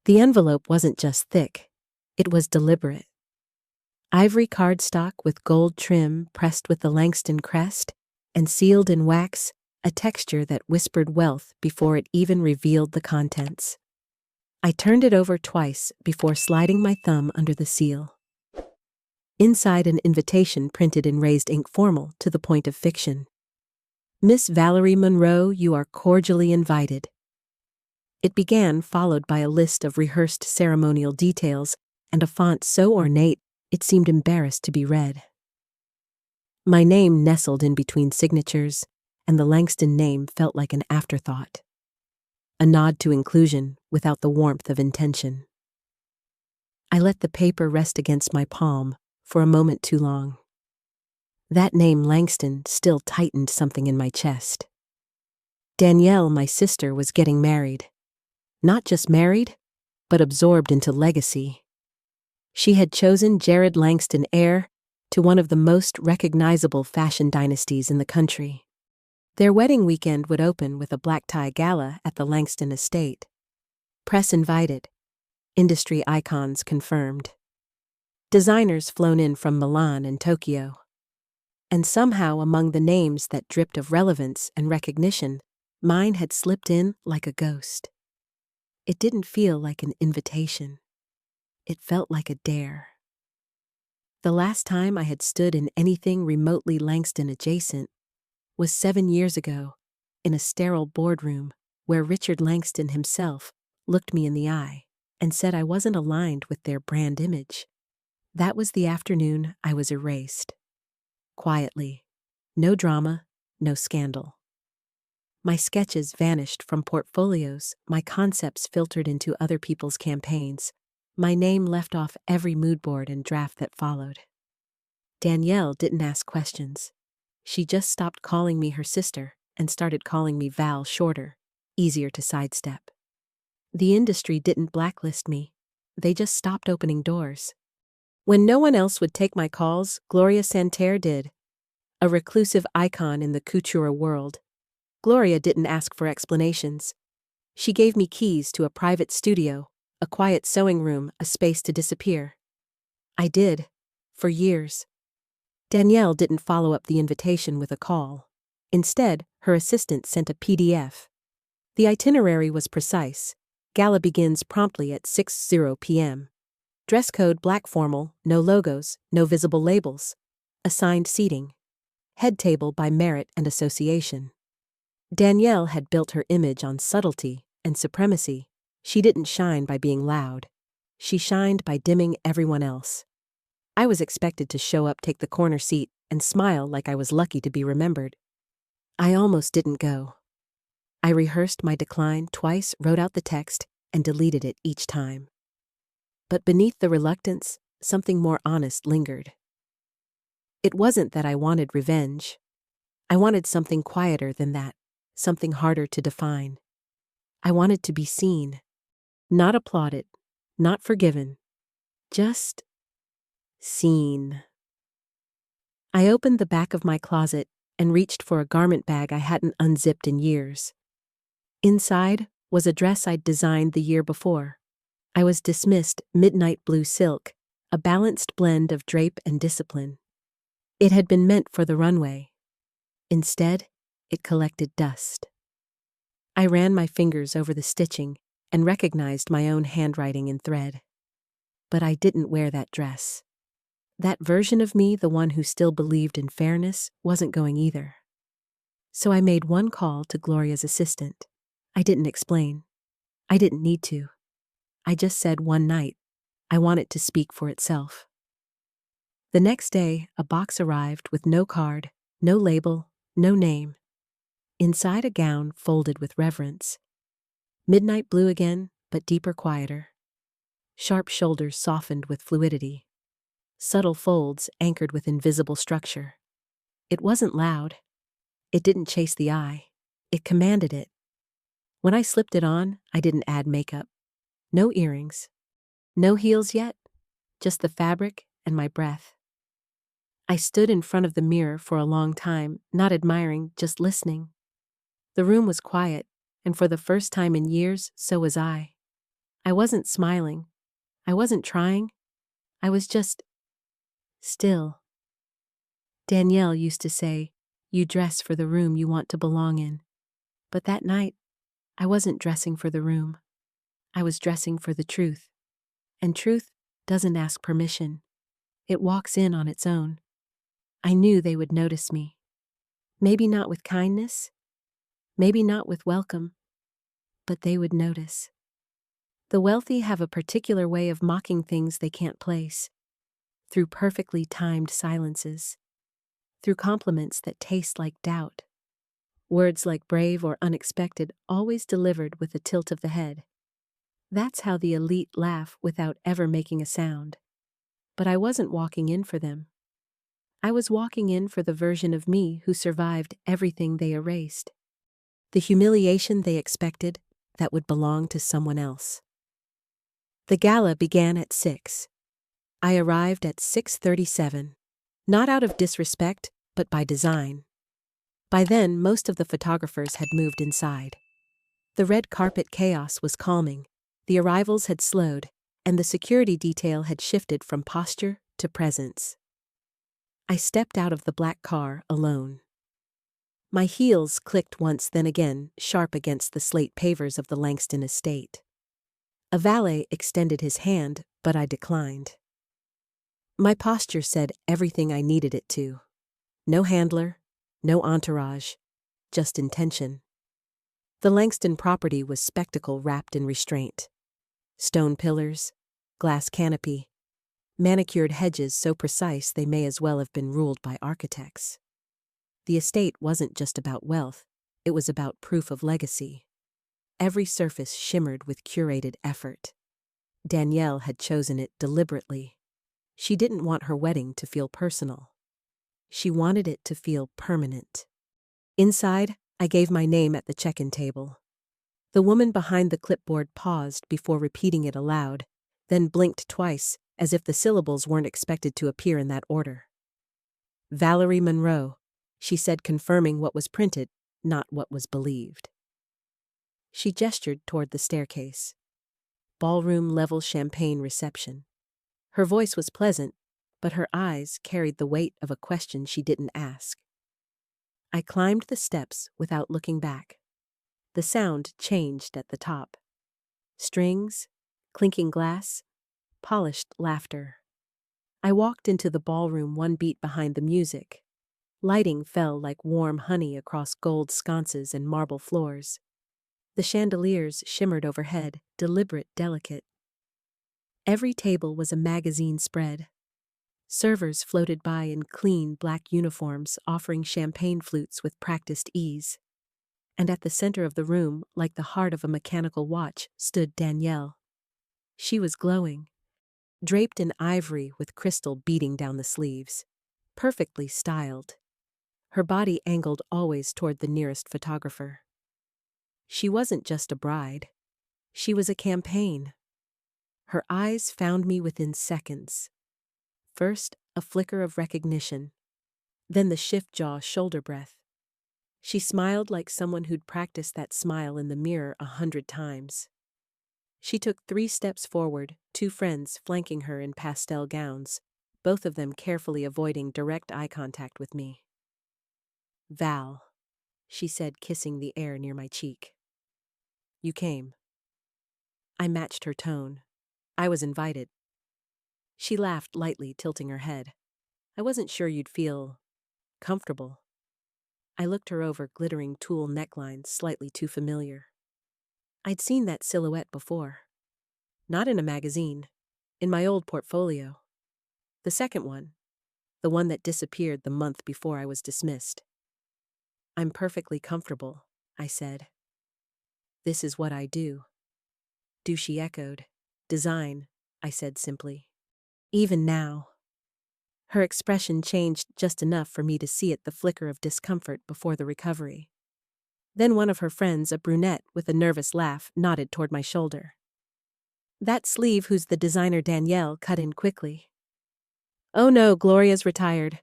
The envelope wasn't just thick, it was deliberate. Ivory cardstock with gold trim pressed with the Langston crest, and sealed in wax, a texture that whispered wealth before it even revealed the contents. I turned it over twice before sliding my thumb under the seal. Inside, an invitation printed in raised ink, formal to the point of fiction. Miss Valerie Monroe, you are cordially invited. It began, followed by a list of rehearsed ceremonial details and a font so ornate it seemed embarrassed to be read. My name nestled in between signatures, and the Langston name felt like an afterthought. A nod to inclusion without the warmth of intention. I let the paper rest against my palm for a moment too long. That name, Langston, still tightened something in my chest. Danielle, my sister, was getting married. Not just married, but absorbed into legacy. She had chosen Jared Langston, heir to one of the most recognizable fashion dynasties in the country. Their wedding weekend would open with a black tie gala at the Langston estate. Press invited. Industry icons confirmed. Designers flown in from Milan and Tokyo. And somehow, among the names that dripped of relevance and recognition, mine had slipped in like a ghost. It didn't feel like an invitation. It felt like a dare. The last time I had stood in anything remotely Langston adjacent was 7 years ago, in a sterile boardroom where Richard Langston himself looked me in the eye and said I wasn't aligned with their brand image. That was the afternoon I was erased. Quietly. No drama, no scandal. My sketches vanished from portfolios, my concepts filtered into other people's campaigns, my name left off every mood board and draft that followed. Danielle didn't ask questions. She just stopped calling me her sister and started calling me Val, shorter, easier to sidestep. The industry didn't blacklist me. They just stopped opening doors. When no one else would take my calls, Gloria Santerre did. A reclusive icon in the couture world. Gloria didn't ask for explanations. She gave me keys to a private studio, a quiet sewing room, a space to disappear. I did, for years. Danielle didn't follow up the invitation with a call. Instead, her assistant sent a PDF. The itinerary was precise. Gala begins promptly at 6:00 p.m. Dress code black formal, no logos, no visible labels. Assigned seating. Head table by merit and association. Danielle had built her image on subtlety and supremacy. She didn't shine by being loud. She shined by dimming everyone else. I was expected to show up, take the corner seat, and smile like I was lucky to be remembered. I almost didn't go. I rehearsed my decline twice, wrote out the text, and deleted it each time. But beneath the reluctance, something more honest lingered. It wasn't that I wanted revenge. I wanted something quieter than that, something harder to define. I wanted to be seen, not applauded, not forgiven, just seen. I opened the back of my closet and reached for a garment bag I hadn't unzipped in years. Inside was a dress I'd designed the year before. I was dismissed midnight blue silk, a balanced blend of drape and discipline. It had been meant for the runway. Instead, it collected dust. I ran my fingers over the stitching and recognized my own handwriting in thread. But I didn't wear that dress. That version of me, the one who still believed in fairness, wasn't going either. So I made one call to Gloria's assistant. I didn't explain. I didn't need to. I just said one night, I want it to speak for itself. The next day, a box arrived with no card, no label, no name. Inside, a gown folded with reverence. Midnight blue again, but deeper, quieter. Sharp shoulders softened with fluidity. Subtle folds anchored with invisible structure. It wasn't loud. It didn't chase the eye. It commanded it. When I slipped it on, I didn't add makeup. No earrings. No heels yet, just the fabric and my breath. I stood in front of the mirror for a long time, not admiring, just listening. The room was quiet, and for the first time in years, so was I. I wasn't smiling. I wasn't trying. I was just still. Danielle used to say, "You dress for the room you want to belong in." But that night, I wasn't dressing for the room. I was dressing for the truth. And truth doesn't ask permission. It walks in on its own. I knew they would notice me. Maybe not with kindness, maybe not with welcome, but they would notice. The wealthy have a particular way of mocking things they can't place, through perfectly timed silences, through compliments that taste like doubt, words like brave or unexpected always delivered with a tilt of the head. That's how the elite laugh without ever making a sound. But I wasn't walking in for them. I was walking in for the version of me who survived everything they erased. The humiliation they expected that would belong to someone else. The gala began at 6. I arrived at 6:37, not out of disrespect, but by design. By then, most of the photographers had moved inside. The red carpet chaos was calming, the arrivals had slowed, and the security detail had shifted from posture to presence. I stepped out of the black car alone. My heels clicked once, then again, sharp against the slate pavers of the Langston estate. A valet extended his hand, but I declined. My posture said everything I needed it to. No handler, no entourage, just intention. The Langston property was spectacle wrapped in restraint. Stone pillars, glass canopy, manicured hedges so precise they may as well have been ruled by architects. The estate wasn't just about wealth, it was about proof of legacy. Every surface shimmered with curated effort. Danielle had chosen it deliberately. She didn't want her wedding to feel personal. She wanted it to feel permanent. Inside, I gave my name at the check-in table. The woman behind the clipboard paused before repeating it aloud, then blinked twice, as if the syllables weren't expected to appear in that order. Valerie Monroe, she said, confirming what was printed, not what was believed. She gestured toward the staircase. Ballroom-level champagne reception. Her voice was pleasant, but her eyes carried the weight of a question she didn't ask. I climbed the steps without looking back. The sound changed at the top. Strings, clinking glass, polished laughter. I walked into the ballroom one beat behind the music. Lighting fell like warm honey across gold sconces and marble floors. The chandeliers shimmered overhead, deliberate, delicate. Every table was a magazine spread. Servers floated by in clean black uniforms, offering champagne flutes with practiced ease. And at the center of the room, like the heart of a mechanical watch, stood Danielle. She was glowing, draped in ivory with crystal beating down the sleeves, perfectly styled. Her body angled always toward the nearest photographer. She wasn't just a bride. She was a campaign. Her eyes found me within seconds. First, a flicker of recognition, then the shift-jaw shoulder breath. She smiled like someone who'd practiced that smile in the mirror 100 times. She took 3 steps forward, 2 friends flanking her in pastel gowns, both of them carefully avoiding direct eye contact with me. "Val," she said, kissing the air near my cheek. "You came." I matched her tone. I was invited. She laughed lightly, tilting her head. "I wasn't sure you'd feel comfortable." I looked her over, glittering tulle necklines slightly too familiar. I'd seen that silhouette before. Not in a magazine, in my old portfolio. The second one, the one that disappeared the month before I was dismissed. "I'm perfectly comfortable," I said. "This is what I do." "Do," she echoed. "Design," I said simply. Even now. Her expression changed just enough for me to see it, the flicker of discomfort before the recovery. Then one of her friends, a brunette with a nervous laugh, nodded toward my shoulder. "That sleeve who's the designer Danielle," cut in quickly. "Oh no, Gloria's retired.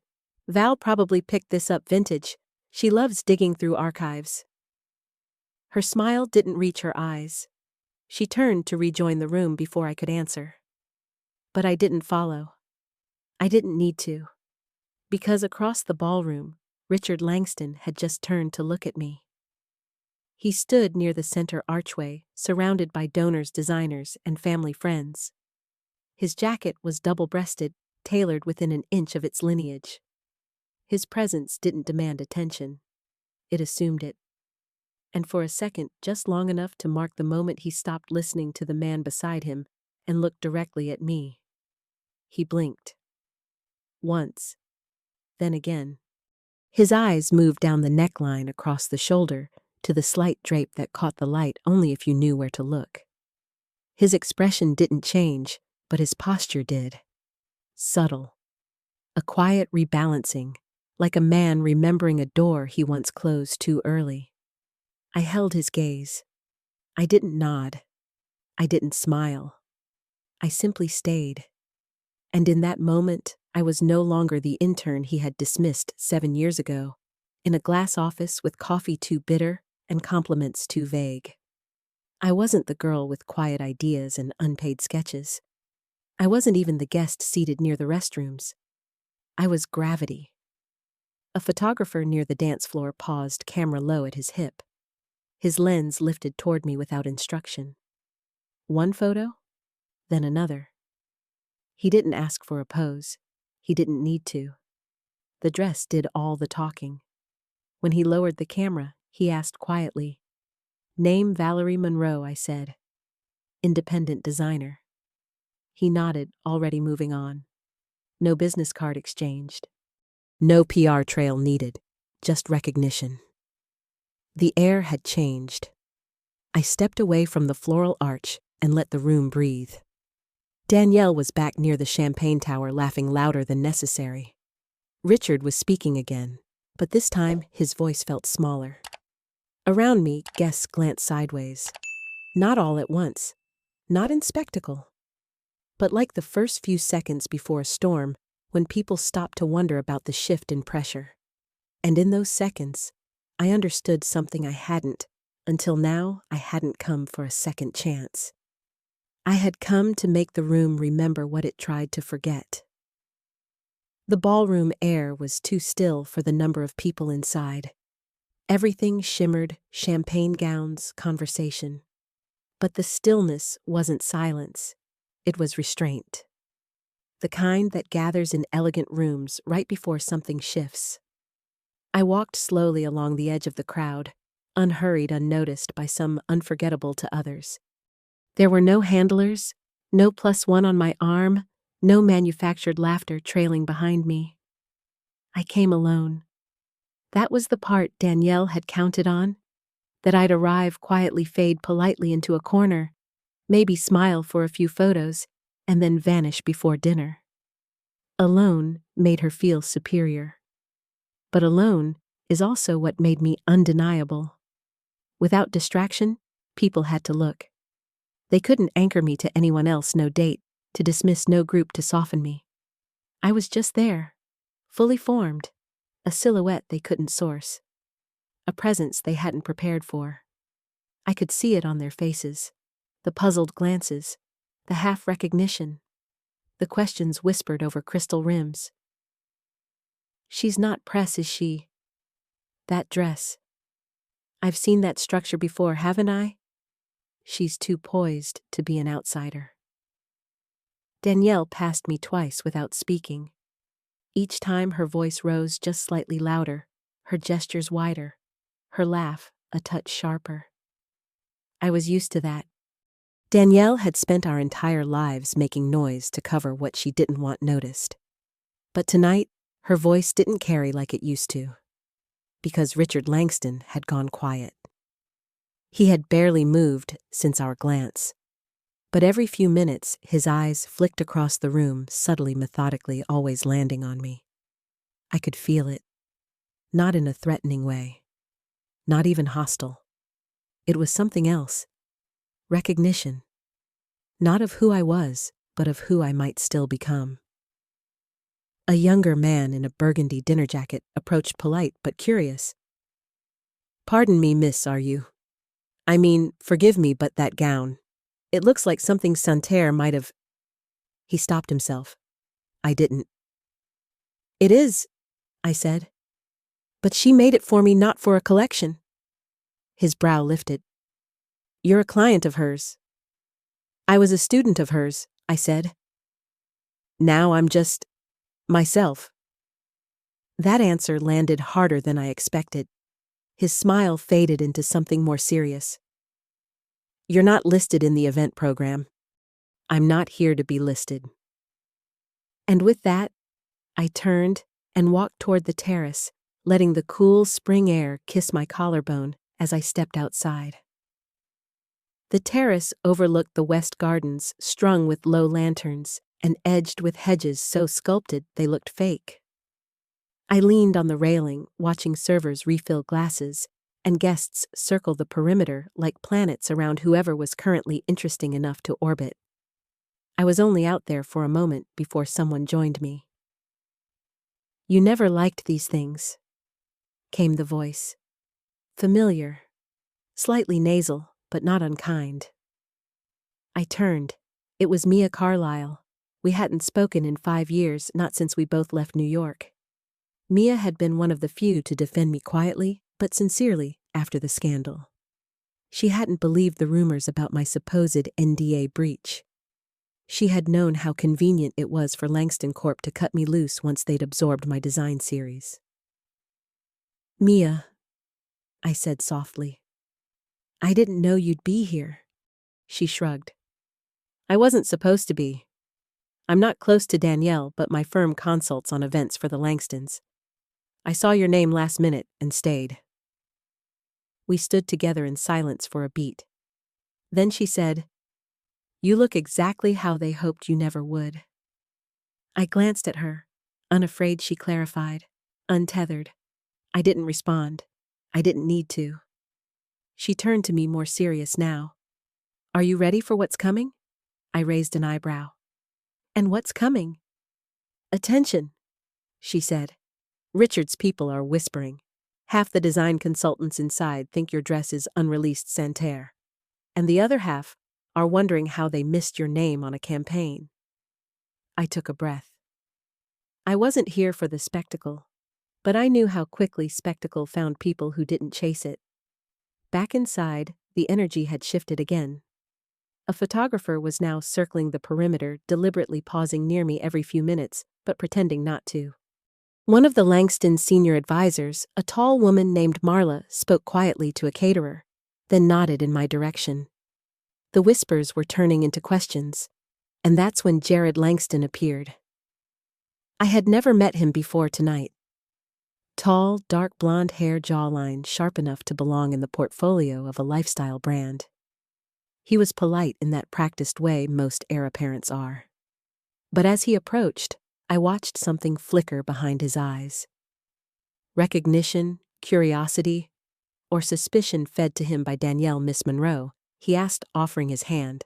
Val probably picked this up vintage. She loves digging through archives." Her smile didn't reach her eyes. She turned to rejoin the room before I could answer. But I didn't follow. I didn't need to. Because across the ballroom, Richard Langston had just turned to look at me. He stood near the center archway, surrounded by donors, designers, and family friends. His jacket was double-breasted, tailored within an inch of its lineage. His presence didn't demand attention. It assumed it. And for a second, just long enough to mark the moment, he stopped listening to the man beside him and looked directly at me. He blinked. Once. Then again. His eyes moved down the neckline across the shoulder to the slight drape that caught the light only if you knew where to look. His expression didn't change, but his posture did. Subtle. A quiet rebalancing, like a man remembering a door he once closed too early. I held his gaze. I didn't nod. I didn't smile. I simply stayed. And in that moment, I was no longer the intern he had dismissed 7 years ago, in a glass office with coffee too bitter and compliments too vague. I wasn't the girl with quiet ideas and unpaid sketches. I wasn't even the guest seated near the restrooms. I was gravity. A photographer near the dance floor paused, camera low at his hip. His lens lifted toward me without instruction. One photo, then another. He didn't ask for a pose. He didn't need to. The dress did all the talking. When he lowered the camera, he asked quietly, "Name Valerie Monroe," I said. "Independent designer." He nodded, already moving on. No business card exchanged. No PR trail needed, just recognition. The air had changed. I stepped away from the floral arch and let the room breathe. Danielle was back near the champagne tower, laughing louder than necessary. Richard was speaking again, but this time his voice felt smaller. Around me, guests glanced sideways. Not all at once. Not in spectacle. But like the first few seconds before a storm, when people stopped to wonder about the shift in pressure. And in those seconds, I understood something I hadn't. Until now, I hadn't come for a second chance. I had come to make the room remember what it tried to forget. The ballroom air was too still for the number of people inside. Everything shimmered, champagne gowns, conversation. But the stillness wasn't silence. It was restraint. The kind that gathers in elegant rooms right before something shifts. I walked slowly along the edge of the crowd, unhurried, unnoticed by some unforgettable to others. There were no handlers, no +1 on my arm, no manufactured laughter trailing behind me. I came alone. That was the part Danielle had counted on, that I'd arrive, quietly fade politely into a corner, maybe smile for a few photos, and then vanish before dinner. Alone made her feel superior. But alone is also what made me undeniable. Without distraction, people had to look. They couldn't anchor me to anyone else, no date, to dismiss, no group to soften me. I was just there, fully formed, a silhouette they couldn't source, a presence they hadn't prepared for. I could see it on their faces, the puzzled glances, the half-recognition, the questions whispered over crystal rims. "She's not press, is she? That dress. I've seen that structure before, haven't I? She's too poised to be an outsider." Danielle passed me twice without speaking. Each time her voice rose just slightly louder, her gestures wider, her laugh a touch sharper. I was used to that. Danielle had spent our entire lives making noise to cover what she didn't want noticed. But tonight, her voice didn't carry like it used to. Because Richard Langston had gone quiet. He had barely moved since our glance. But every few minutes, his eyes flicked across the room, subtly, methodically, always landing on me. I could feel it. Not in a threatening way. Not even hostile. It was something else. Recognition. Not of who I was, but of who I might still become. A younger man in a burgundy dinner jacket approached, polite but curious. "Pardon me, miss, are you? I mean, forgive me, but that gown, It looks like something Santerre might have. He stopped himself. I didn't. It is, I said. But she made it for me, not for a collection. His brow lifted. You're a client of hers. I was a student of hers, I said. Now I'm just myself. That answer landed harder than I expected. His smile faded into something more serious. You're not listed in the event program. I'm not here to be listed. And with that, I turned and walked toward the terrace, letting the cool spring air kiss my collarbone as I stepped outside. The terrace overlooked the west gardens, strung with low lanterns and edged with hedges so sculpted they looked fake. I leaned on the railing, watching servers refill glasses and guests circle the perimeter like planets around whoever was currently interesting enough to orbit. I was only out there for a moment before someone joined me. You never liked these things, came the voice. Familiar, slightly nasal, but not unkind. I turned. It was Mia Carlyle. We hadn't spoken in 5 years, not since we both left New York. Mia had been one of the few to defend me quietly, but sincerely, after the scandal. She hadn't believed the rumors about my supposed NDA breach. She had known how convenient it was for Langston Corp to cut me loose once they'd absorbed my design series. Mia, I said softly. I didn't know you'd be here. She shrugged. I wasn't supposed to be. I'm not close to Danielle, but my firm consults on events for the Langstons. I saw your name last minute and stayed. We stood together in silence for a beat. Then she said, You look exactly how they hoped you never would. I glanced at her, unafraid, she clarified, untethered. I didn't respond. I didn't need to. She turned to me more serious now. Are you ready for what's coming? I raised an eyebrow. And what's coming? Attention, she said. Richard's people are whispering. Half the design consultants inside think your dress is unreleased Santerre, and the other half are wondering how they missed your name on a campaign. I took a breath. I wasn't here for the spectacle, but I knew how quickly spectacle found people who didn't chase it. Back inside, the energy had shifted again. A photographer was now circling the perimeter, deliberately pausing near me every few minutes, but pretending not to. One of the Langston senior advisors, a tall woman named Marla, spoke quietly to a caterer, then nodded in my direction. The whispers were turning into questions, and that's when Jared Langston appeared. I had never met him before tonight. Tall, dark blonde hair, jawline sharp enough to belong in the portfolio of a lifestyle brand. He was polite in that practiced way most heir apparents are. But as he approached, I watched something flicker behind his eyes. Recognition, curiosity, or suspicion fed to him by Danielle Miss Monroe, he asked, offering his hand.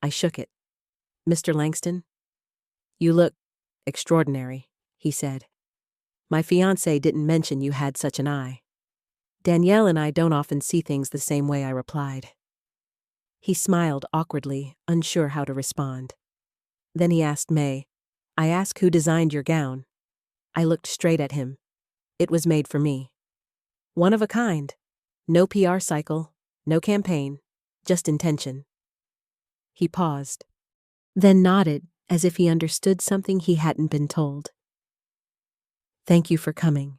I shook it. Mr. Langston? You look extraordinary, he said. My fiancé didn't mention you had such an eye. Danielle and I don't often see things the same way, I replied. He smiled awkwardly, unsure how to respond. Then he asked May, I ask who designed your gown. I looked straight at him. It was made for me. One of a kind. No PR cycle, no campaign, just intention. He paused, then nodded as if he understood something he hadn't been told. Thank you for coming,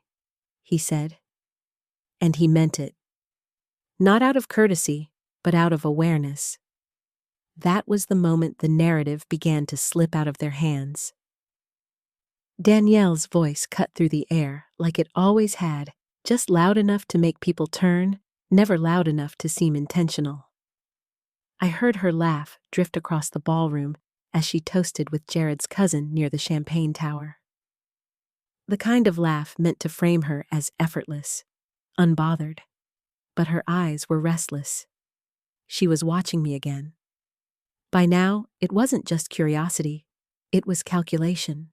he said. And he meant it. Not out of courtesy, but out of awareness. That was the moment the narrative began to slip out of their hands. Danielle's voice cut through the air like it always had, just loud enough to make people turn, never loud enough to seem intentional. I heard her laugh drift across the ballroom as she toasted with Jared's cousin near the champagne tower. The kind of laugh meant to frame her as effortless, unbothered, but her eyes were restless. She was watching me again. By now, it wasn't just curiosity, it was calculation.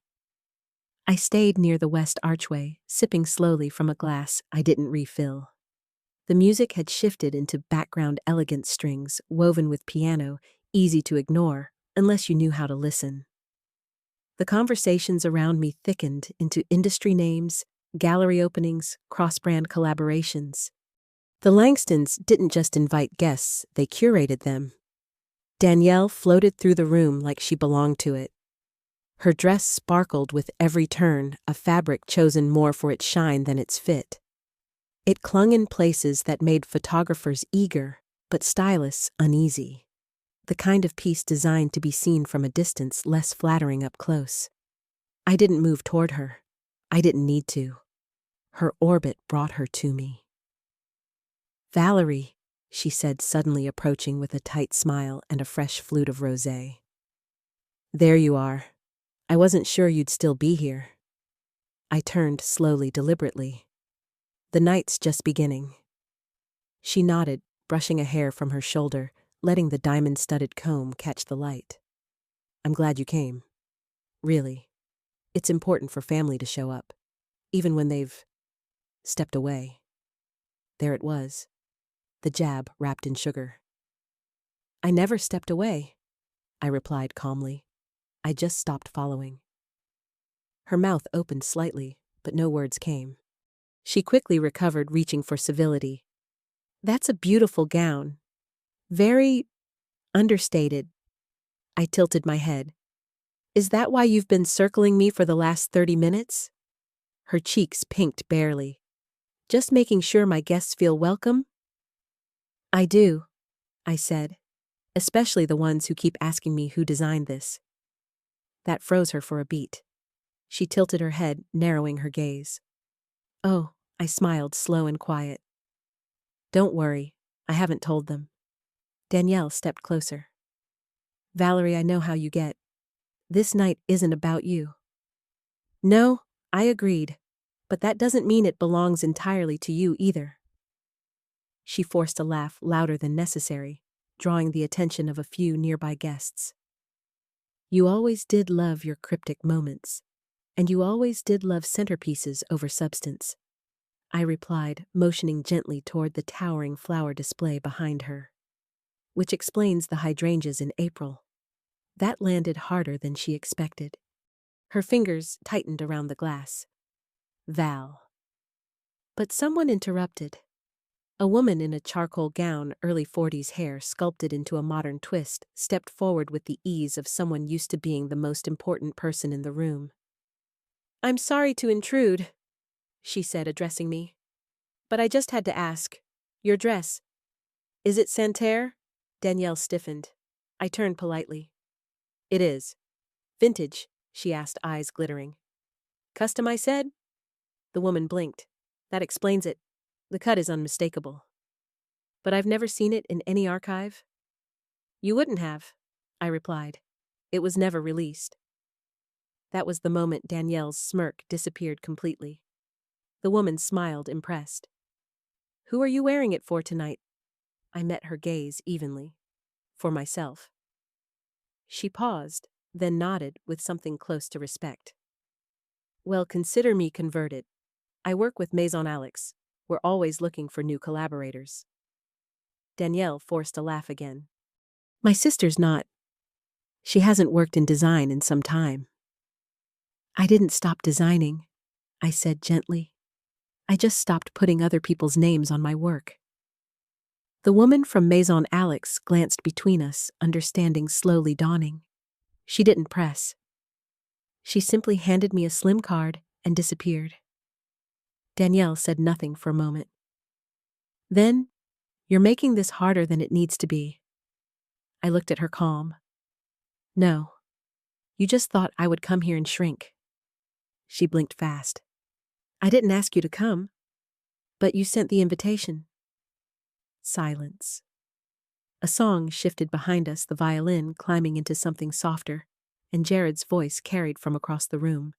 I stayed near the west archway, sipping slowly from a glass I didn't refill. The music had shifted into background elegant strings woven with piano, easy to ignore unless you knew how to listen. The conversations around me thickened into industry names, gallery openings, cross-brand collaborations. The Langstons didn't just invite guests, they curated them. Danielle floated through the room like she belonged to it. Her dress sparkled with every turn, a fabric chosen more for its shine than its fit. It clung in places that made photographers eager, but stylists uneasy. The kind of piece designed to be seen from a distance, less flattering up close. I didn't move toward her. I didn't need to. Her orbit brought her to me. "Valerie," she said, suddenly approaching with a tight smile and a fresh flute of rosé. "There you are. I wasn't sure you'd still be here." I turned slowly, deliberately. "The night's just beginning." She nodded, brushing a hair from her shoulder, letting the diamond-studded comb catch the light. "I'm glad you came. Really. It's important for family to show up, even when they've stepped away." There it was, the jab wrapped in sugar. "I never stepped away," I replied calmly. "I just stopped following." Her mouth opened slightly, but no words came. She quickly recovered, reaching for civility. "That's a beautiful gown. Very understated." I tilted my head. "Is that why you've been circling me for the last 30 minutes? Her cheeks pinked barely. "Just making sure my guests feel welcome?" "I do," I said, "especially the ones who keep asking me who designed this." That froze her for a beat. She tilted her head, narrowing her gaze. "Oh," I smiled, slow and quiet. "Don't worry, I haven't told them." Danielle stepped closer. "Valerie, I know how you get. This night isn't about you." "No," I agreed, "but that doesn't mean it belongs entirely to you either." She forced a laugh louder than necessary, drawing the attention of a few nearby guests. "You always did love your cryptic moments, and you always did love centerpieces over substance," I replied, motioning gently toward the towering flower display behind her. "Which explains the hydrangeas in April." That landed harder than she expected. Her fingers tightened around the glass. "Val." But someone interrupted. A woman in a charcoal gown, early 40s hair sculpted into a modern twist, stepped forward with the ease of someone used to being the most important person in the room. "I'm sorry to intrude," she said, addressing me, "but I just had to ask. Your dress. Is it Santerre?" Danielle stiffened. I turned politely. "It is. Vintage?" she asked, eyes glittering. "Custom?" I said. The woman blinked. "That explains it. The cut is unmistakable." "But I've never seen it in any archive." "You wouldn't have," I replied. "It was never released." That was the moment Danielle's smirk disappeared completely. The woman smiled, impressed. "Who are you wearing it for tonight?" I met her gaze evenly. "For myself." She paused, then nodded with something close to respect. "Well, consider me converted. I work with Maison Alex. We're always looking for new collaborators." Danielle forced a laugh again. "My sister's not. She hasn't worked in design in some time." "I didn't stop designing," I said gently. "I just stopped putting other people's names on my work." The woman from Maison Alex glanced between us, understanding slowly dawning. She didn't press. She simply handed me a slim card and disappeared. Danielle said nothing for a moment. Then, "You're making this harder than it needs to be." I looked at her calm. "No. You just thought I would come here and shrink." She blinked fast. "I didn't ask you to come. But you sent the invitation." Silence. A song shifted behind us, the violin climbing into something softer, and Jared's voice carried from across the room.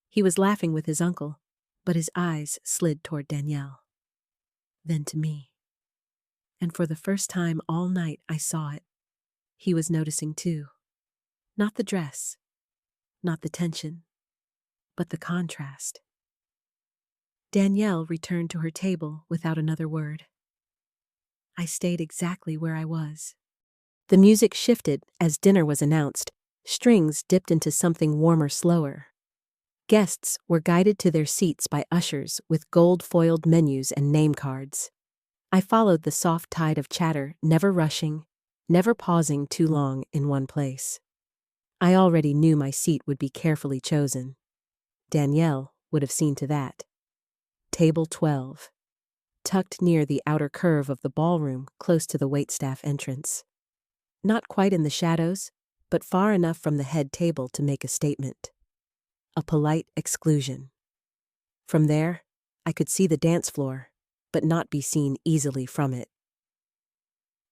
He was laughing with his uncle, but his eyes slid toward Danielle. Then to me. And for the first time all night I saw it. He was noticing too. Not the dress, not the tension, but the contrast. Danielle returned to her table without another word. I stayed exactly where I was. The music shifted as dinner was announced. Strings dipped into something warmer, slower. Guests were guided to their seats by ushers with gold-foiled menus and name cards. I followed the soft tide of chatter, never rushing, never pausing too long in one place. I already knew my seat would be carefully chosen. Danielle would have seen to that. Table 12. Tucked near the outer curve of the ballroom, close to the waitstaff entrance. Not quite in the shadows, but far enough from the head table to make a statement. A polite exclusion. From there, I could see the dance floor, but not be seen easily from it.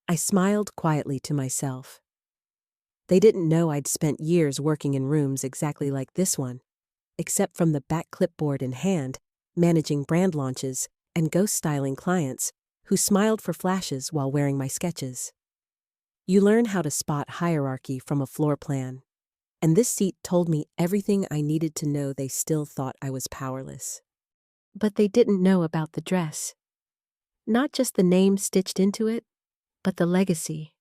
I smiled quietly to myself. They didn't know I'd spent years working in rooms exactly like this one, except from the back clipboard in hand, managing brand launches and ghost-styling clients who smiled for flashes while wearing my sketches. You learn how to spot hierarchy from a floor plan, and this seat told me everything I needed to know. They still thought I was powerless. But they didn't know about the dress. Not just the name stitched into it, but the legacy.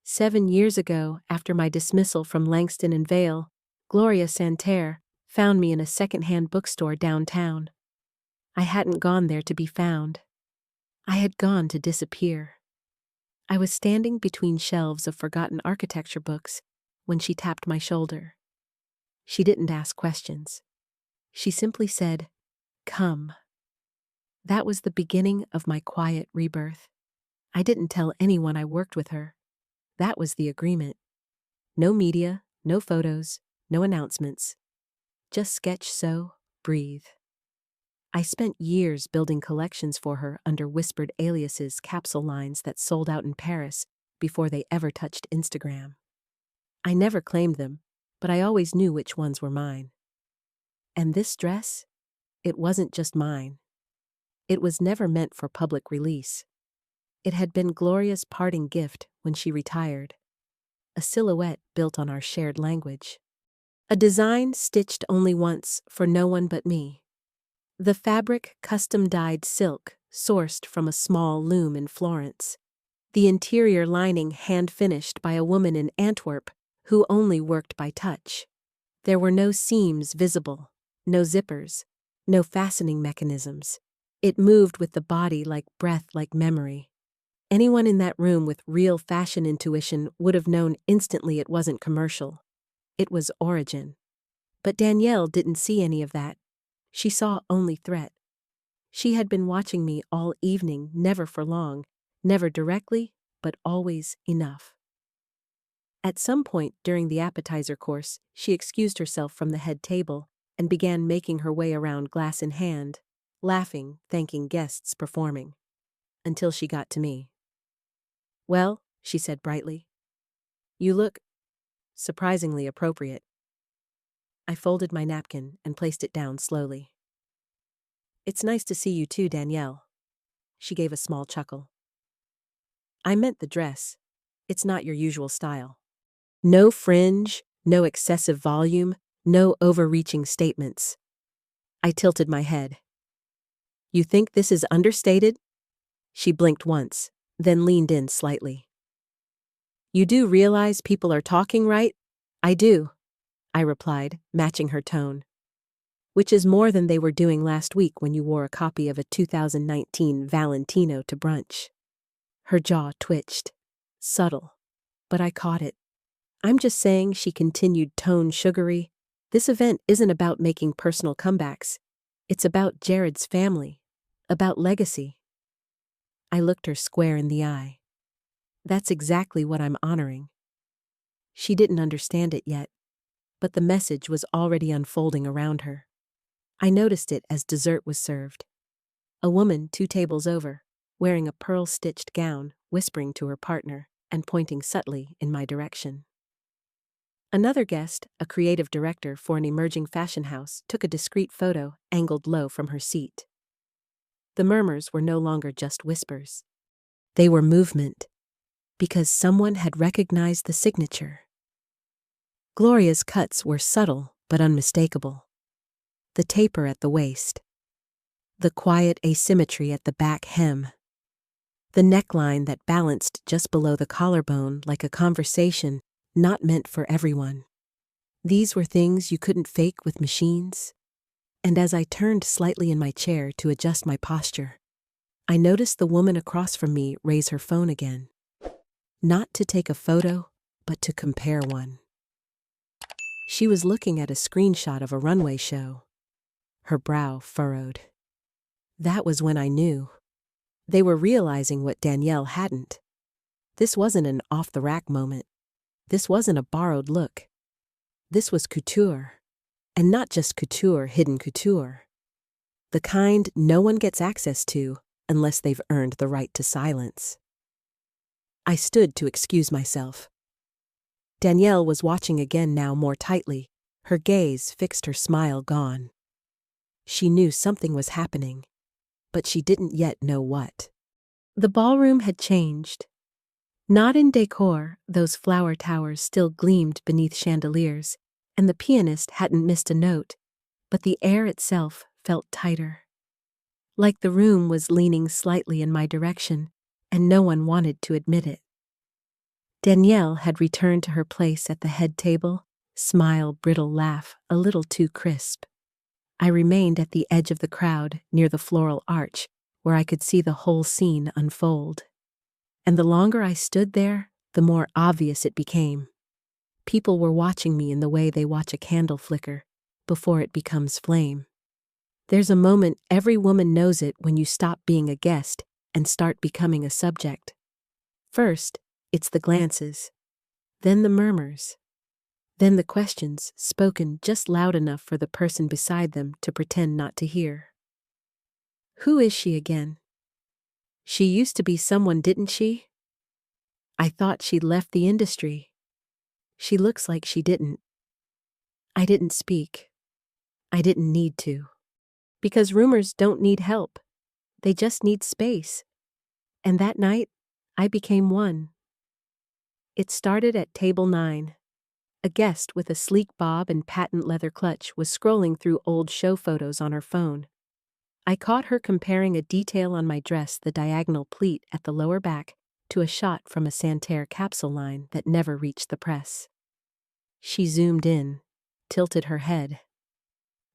7 years ago, after my dismissal from Langston and Vale, Gloria Santerre found me in a second-hand bookstore downtown. I hadn't gone there to be found. I had gone to disappear. I was standing between shelves of forgotten architecture books when she tapped my shoulder. She didn't ask questions. She simply said, "Come." That was the beginning of my quiet rebirth. I didn't tell anyone I worked with her. That was the agreement. No media, no photos, no announcements. Just sketch, sew, breathe. I spent years building collections for her under whispered aliases, capsule lines that sold out in Paris before they ever touched Instagram. I never claimed them, but I always knew which ones were mine. And this dress? It wasn't just mine. It was never meant for public release. It had been Gloria's parting gift when she retired. A silhouette built on our shared language. A design stitched only once for no one but me. The fabric custom-dyed silk, sourced from a small loom in Florence. The interior lining hand-finished by a woman in Antwerp who only worked by touch. There were no seams visible, no zippers, no fastening mechanisms. It moved with the body like breath, like memory. Anyone in that room with real fashion intuition would have known instantly it wasn't commercial. It was origin. But Danielle didn't see any of that. She saw only threat. She had been watching me all evening, never for long, never directly, but always enough. At some point during the appetizer course, she excused herself from the head table and began making her way around, glass in hand, laughing, thanking guests, performing, until she got to me. "Well," she said brightly, "you look surprisingly appropriate." I folded my napkin and placed it down slowly. "It's nice to see you too, Danielle." She gave a small chuckle. "I meant the dress. It's not your usual style. No fringe, no excessive volume, no overreaching statements." I tilted my head. "You think this is understated?" She blinked once, then leaned in slightly. "You do realize people are talking, right?" "I do," I replied, matching her tone. "Which is more than they were doing last week when you wore a copy of a 2019 Valentino to brunch." Her jaw twitched. Subtle. But I caught it. "I'm just saying," she continued, tone sugary, "this event isn't about making personal comebacks. It's about Jared's family. About legacy." I looked her square in the eye. "That's exactly what I'm honoring." She didn't understand it yet, but the message was already unfolding around her. I noticed it as dessert was served. A woman 2 tables over, wearing a pearl-stitched gown, whispering to her partner and pointing subtly in my direction. Another guest, a creative director for an emerging fashion house, took a discreet photo, angled low from her seat. The murmurs were no longer just whispers. They were movement, because someone had recognized the signature. Gloria's cuts were subtle but unmistakable. The taper at the waist. The quiet asymmetry at the back hem. the neckline that balanced just below the collarbone like a conversation not meant for everyone. These were things you couldn't fake with machines. And as I turned slightly in my chair to adjust my posture, I noticed the woman across from me raise her phone again. Not to take a photo, but to compare one. She was looking at a screenshot of a runway show, her brow furrowed. That was when I knew. They were realizing what Danielle hadn't. This wasn't an off-the-rack moment. This wasn't a borrowed look. This was couture. And not just couture, hidden couture. The kind no one gets access to unless they've earned the right to silence. I stood to excuse myself. Danielle was watching again now more tightly, her gaze fixed, her smile gone. She knew something was happening, but she didn't yet know what. The ballroom had changed. Not in decor, those flower towers still gleamed beneath chandeliers, and the pianist hadn't missed a note, but the air itself felt tighter. Like the room was leaning slightly in my direction, and no one wanted to admit it. Danielle had returned to her place at the head table, smile, brittle laugh, a little too crisp. I remained at the edge of the crowd, near the floral arch, where I could see the whole scene unfold. And the longer I stood there, the more obvious it became. People were watching me in the way they watch a candle flicker, before it becomes flame. There's a moment every woman knows it when you stop being a guest and start becoming a subject. First, it's the glances, then the murmurs, then the questions spoken just loud enough for the person beside them to pretend not to hear. Who is she again? She used to be someone, didn't she? I thought she'd left the industry. She looks like she didn't. I didn't speak. I didn't need to. Because rumors don't need help. They just need space. And that night, I became one. It started at table 9. A guest with a sleek bob and patent leather clutch was scrolling through old show photos on her phone. I caught her comparing a detail on my dress, the diagonal pleat at the lower back, to a shot from a Santerre capsule line that never reached the press. She zoomed in, tilted her head,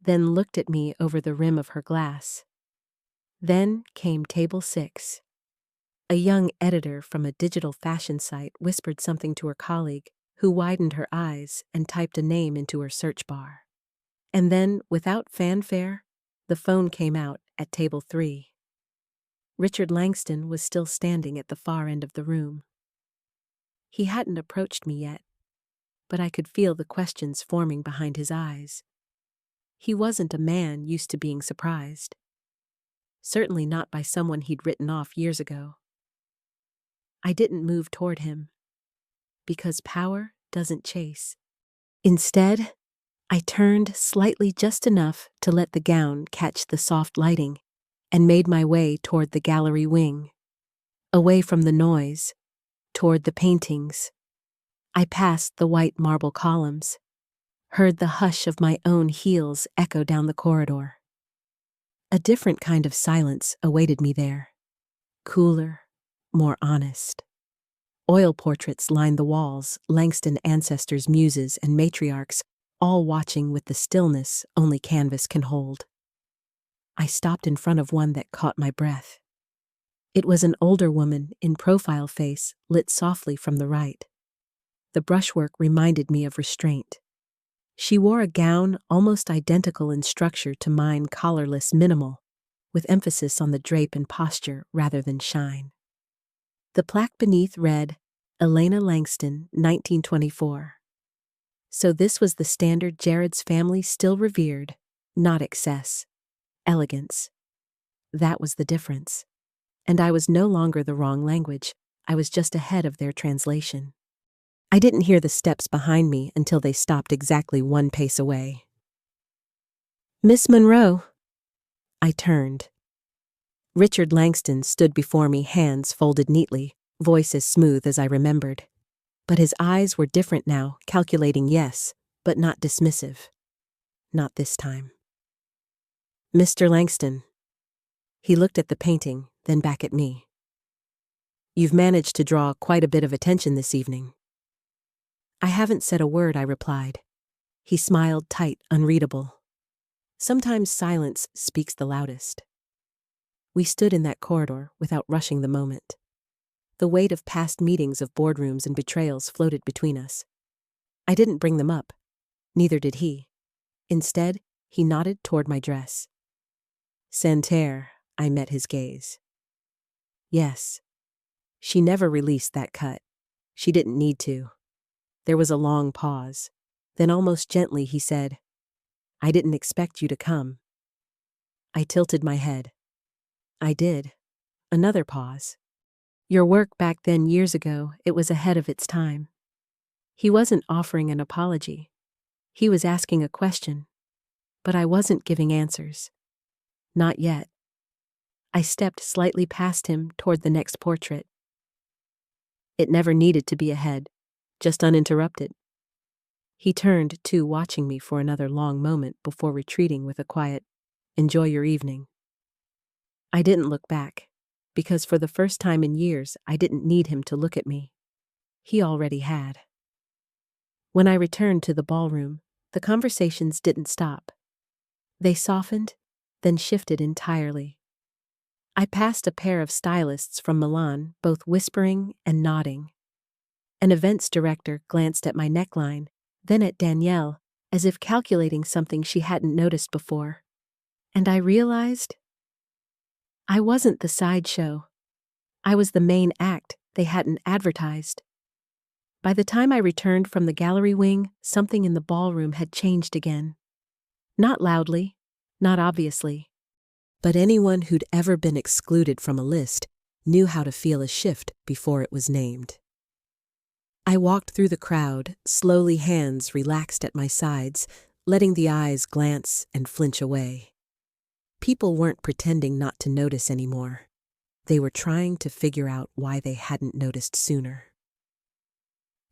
then looked at me over the rim of her glass. Then came table 6. A young editor from a digital fashion site whispered something to her colleague, who widened her eyes and typed a name into her search bar. And then, without fanfare, the phone came out at table 3. Richard Langston was still standing at the far end of the room. He hadn't approached me yet, but I could feel the questions forming behind his eyes. He wasn't a man used to being surprised. Certainly not by someone he'd written off years ago. I didn't move toward him, because power doesn't chase. Instead, I turned slightly just enough to let the gown catch the soft lighting and made my way toward the gallery wing, away from the noise, toward the paintings. I passed the white marble columns, heard the hush of my own heels echo down the corridor. A different kind of silence awaited me there, cooler, more honest. Oil portraits lined the walls, Langston ancestors, muses, and matriarchs, all watching with the stillness only canvas can hold. I stopped in front of one that caught my breath. It was an older woman in profile face, lit softly from the right. The brushwork reminded me of restraint. She wore a gown almost identical in structure to mine, collarless, minimal, with emphasis on the drape and posture rather than shine. The plaque beneath read, Elena Langston, 1924. So this was the standard Jared's family still revered, not excess, elegance. That was the difference. And I was no longer the wrong language, I was just ahead of their translation. I didn't hear the steps behind me until they stopped exactly 1 pace away. Miss Monroe. I turned. Richard Langston stood before me, hands folded neatly, voice as smooth as I remembered. But his eyes were different now, calculating, yes, but not dismissive. Not this time. Mr. Langston. He looked at the painting, then back at me. You've managed to draw quite a bit of attention this evening. I haven't said a word, I replied. He smiled tight, unreadable. Sometimes silence speaks the loudest. We stood in that corridor without rushing the moment. The weight of past meetings of boardrooms and betrayals floated between us. I didn't bring them up. Neither did he. Instead, he nodded toward my dress. Santerre, I met his gaze. Yes. She never released that cut. She didn't need to. There was a long pause. Then almost gently he said, I didn't expect you to come. I tilted my head. I did. Another pause. Your work back then years ago, it was ahead of its time. He wasn't offering an apology. He was asking a question. But I wasn't giving answers. Not yet. I stepped slightly past him toward the next portrait. It never needed to be ahead, just uninterrupted. He turned, too, watching me for another long moment before retreating with a quiet, enjoy your evening. I didn't look back, because for the first time in years I didn't need him to look at me. He already had. When I returned to the ballroom, the conversations didn't stop. They softened, then shifted entirely. I passed a pair of stylists from Milan, both whispering and nodding. An events director glanced at my neckline, then at Danielle, as if calculating something she hadn't noticed before. And I realized I wasn't the sideshow. I was the main act they hadn't advertised. By the time I returned from the gallery wing, something in the ballroom had changed again. Not loudly, not obviously. But anyone who'd ever been excluded from a list knew how to feel a shift before it was named. I walked through the crowd, slowly, hands relaxed at my sides, letting the eyes glance and flinch away. People weren't pretending not to notice anymore. They were trying to figure out why they hadn't noticed sooner.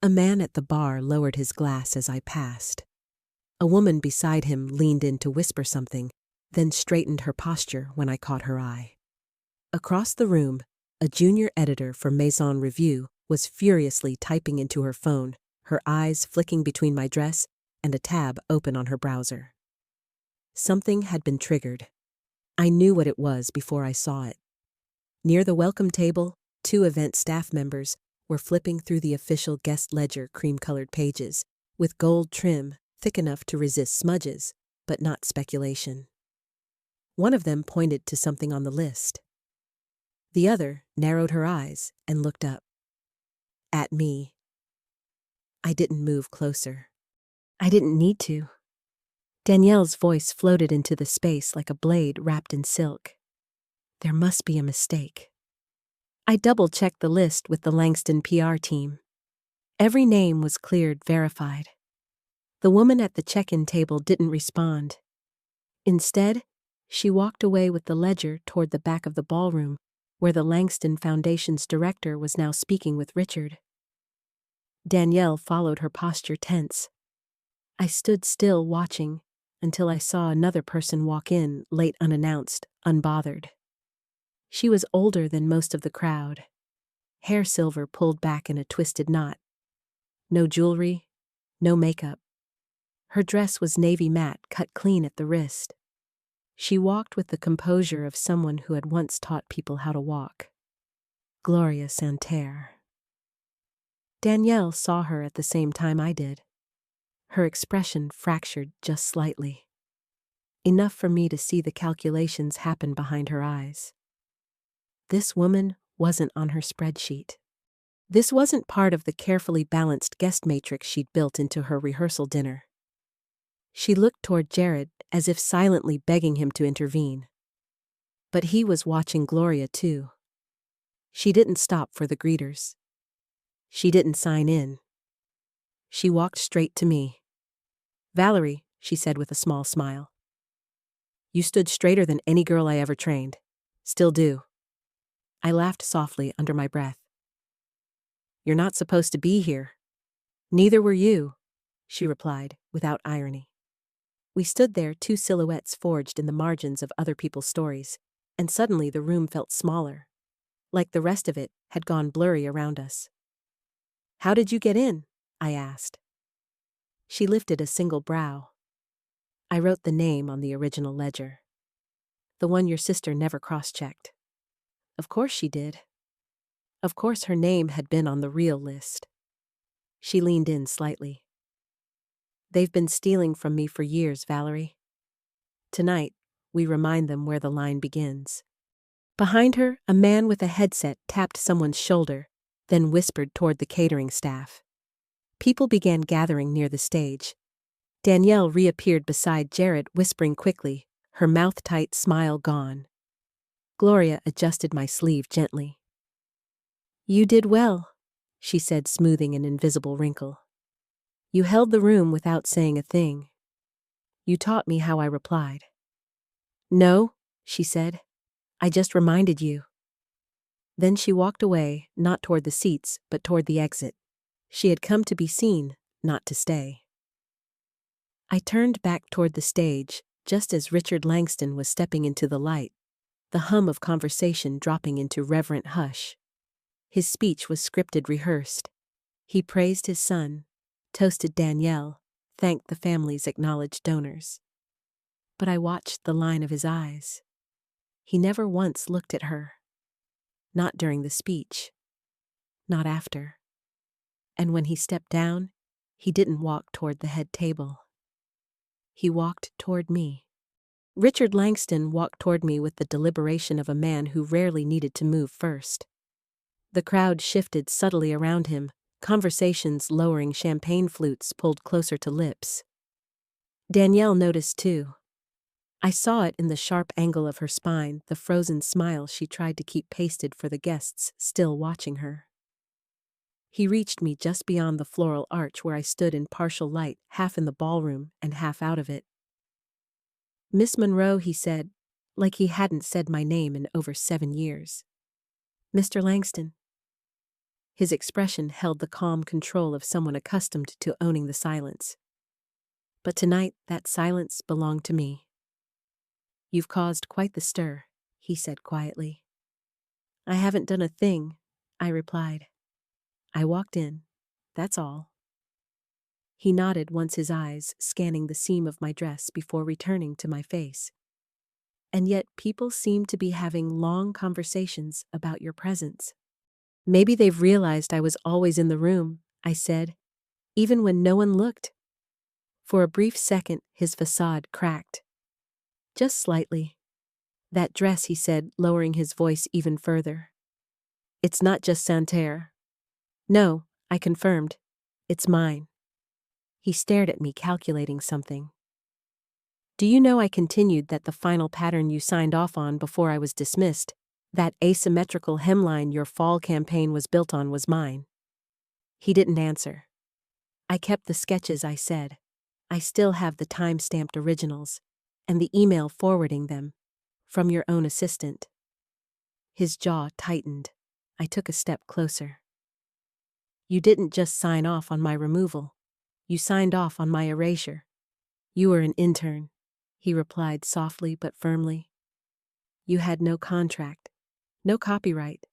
A man at the bar lowered his glass as I passed. A woman beside him leaned in to whisper something, then straightened her posture when I caught her eye. Across the room, a junior editor for Maison Review was furiously typing into her phone, her eyes flicking between my dress and a tab open on her browser. Something had been triggered. I knew what it was before I saw it. Near the welcome table, 2 event staff members were flipping through the official guest ledger cream-colored pages, with gold trim thick enough to resist smudges, but not speculation. One of them pointed to something on the list. The other narrowed her eyes and looked up. At me. I didn't move closer. I didn't need to. Danielle's voice floated into the space like a blade wrapped in silk. There must be a mistake. I double-checked the list with the Langston PR team. Every name was cleared, verified. The woman at the check-in table didn't respond. Instead, she walked away with the ledger toward the back of the ballroom, where the Langston Foundation's director was now speaking with Richard. Danielle followed, her posture tense. I stood still watching until I saw another person walk in, late unannounced, unbothered. She was older than most of the crowd. Hair silver pulled back in a twisted knot. No jewelry, no makeup. Her dress was navy matte, cut clean at the wrist. She walked with the composure of someone who had once taught people how to walk. Gloria Santerre. Danielle saw her at the same time I did. Her expression fractured just slightly. Enough for me to see the calculations happen behind her eyes. This woman wasn't on her spreadsheet. This wasn't part of the carefully balanced guest matrix she'd built into her rehearsal dinner. She looked toward Jared as if silently begging him to intervene. But he was watching Gloria too. She didn't stop for the greeters. She didn't sign in. She walked straight to me. Valerie, she said with a small smile. You stood straighter than any girl I ever trained. Still do. I laughed softly under my breath. You're not supposed to be here. Neither were you, she replied without irony. We stood there, 2 silhouettes forged in the margins of other people's stories, and suddenly the room felt smaller. like the rest of it, had gone blurry around us. "How did you get in?" I asked. She lifted a single brow. "I wrote the name on the original ledger. The one your sister never cross-checked." Of course she did. Of course her name had been on the real list. She leaned in slightly. "They've been stealing from me for years, Valerie. Tonight, we remind them where the line begins." Behind her, a man with a headset tapped someone's shoulder, then whispered toward the catering staff. People began gathering near the stage. Danielle reappeared beside Jared, whispering quickly, her mouth-tight smile gone. Gloria adjusted my sleeve gently. "You did well," she said, smoothing an invisible wrinkle. "You held the room without saying a thing. You taught me how I replied." "No," she said. "I just reminded you." Then she walked away, not toward the seats, but toward the exit. She had come to be seen, not to stay. I turned back toward the stage, just as Richard Langston was stepping into the light, the hum of conversation dropping into reverent hush. His speech was scripted, rehearsed. He praised his son, toasted Danielle, thanked the family's acknowledged donors. But I watched the line of his eyes. He never once looked at her. Not during the speech. Not after. And when he stepped down, he didn't walk toward the head table. He walked toward me. Richard Langston walked toward me with the deliberation of a man who rarely needed to move first. The crowd shifted subtly around him, conversations lowering champagne flutes pulled closer to lips. Danielle noticed too. I saw it in the sharp angle of her spine, the frozen smile she tried to keep pasted for the guests still watching her. He reached me just beyond the floral arch where I stood in partial light, half in the ballroom and half out of it. "Miss Monroe," he said, like he hadn't said my name in over 7 years. "Mr. Langston." His expression held the calm control of someone accustomed to owning the silence. But tonight, that silence belonged to me. "You've caused quite the stir," he said quietly. "I haven't done a thing," I replied. "I walked in, that's all." He nodded once, his eyes scanning the seam of my dress before returning to my face. "And yet people seem to be having long conversations about your presence." "Maybe they've realized I was always in the room," I said, "even when no one looked." For a brief second, his facade cracked. "Just slightly." "That dress," he said, lowering his voice even further. "It's not just Santerre." "No," I confirmed. "It's mine." He stared at me, calculating something. "Do you know," I continued, "that the final pattern you signed off on before I was dismissed, that asymmetrical hemline your fall campaign was built on, was mine?" He didn't answer. "I kept the sketches," I said. "I still have the time-stamped originals, and the email forwarding them, from your own assistant." His jaw tightened. I took a step closer. "You didn't just sign off on my removal. You signed off on my erasure. You were an intern," he replied softly but firmly. "You had no contract, no copyright."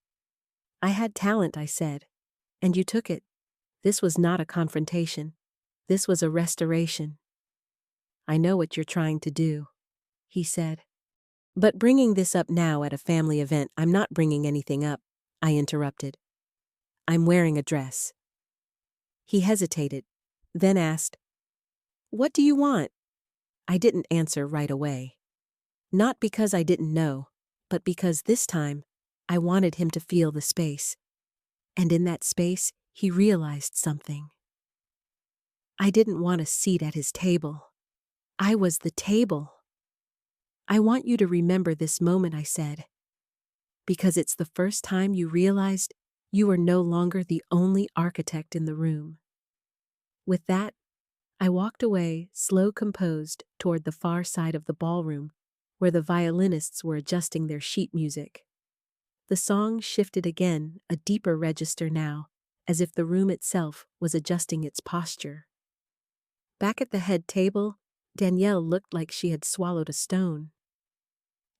"I had talent," I said, "and you took it. This was not a confrontation. This was a restoration." "I know what you're trying to do," he said. "But bringing this up now at a family event—" "I'm not bringing anything up," I interrupted. "I'm wearing a dress." He hesitated, then asked, "What do you want?" I didn't answer right away. Not because I didn't know, but because this time I wanted him to feel the space. And in that space, he realized something. I didn't want a seat at his table. I was the table. "I want you to remember this moment," I said, "because it's the first time you realized you were no longer the only architect in the room." With that, I walked away, slow, composed, toward the far side of the ballroom, where the violinists were adjusting their sheet music. The song shifted again, a deeper register now, as if the room itself was adjusting its posture. Back at the head table, Danielle looked like she had swallowed a stone.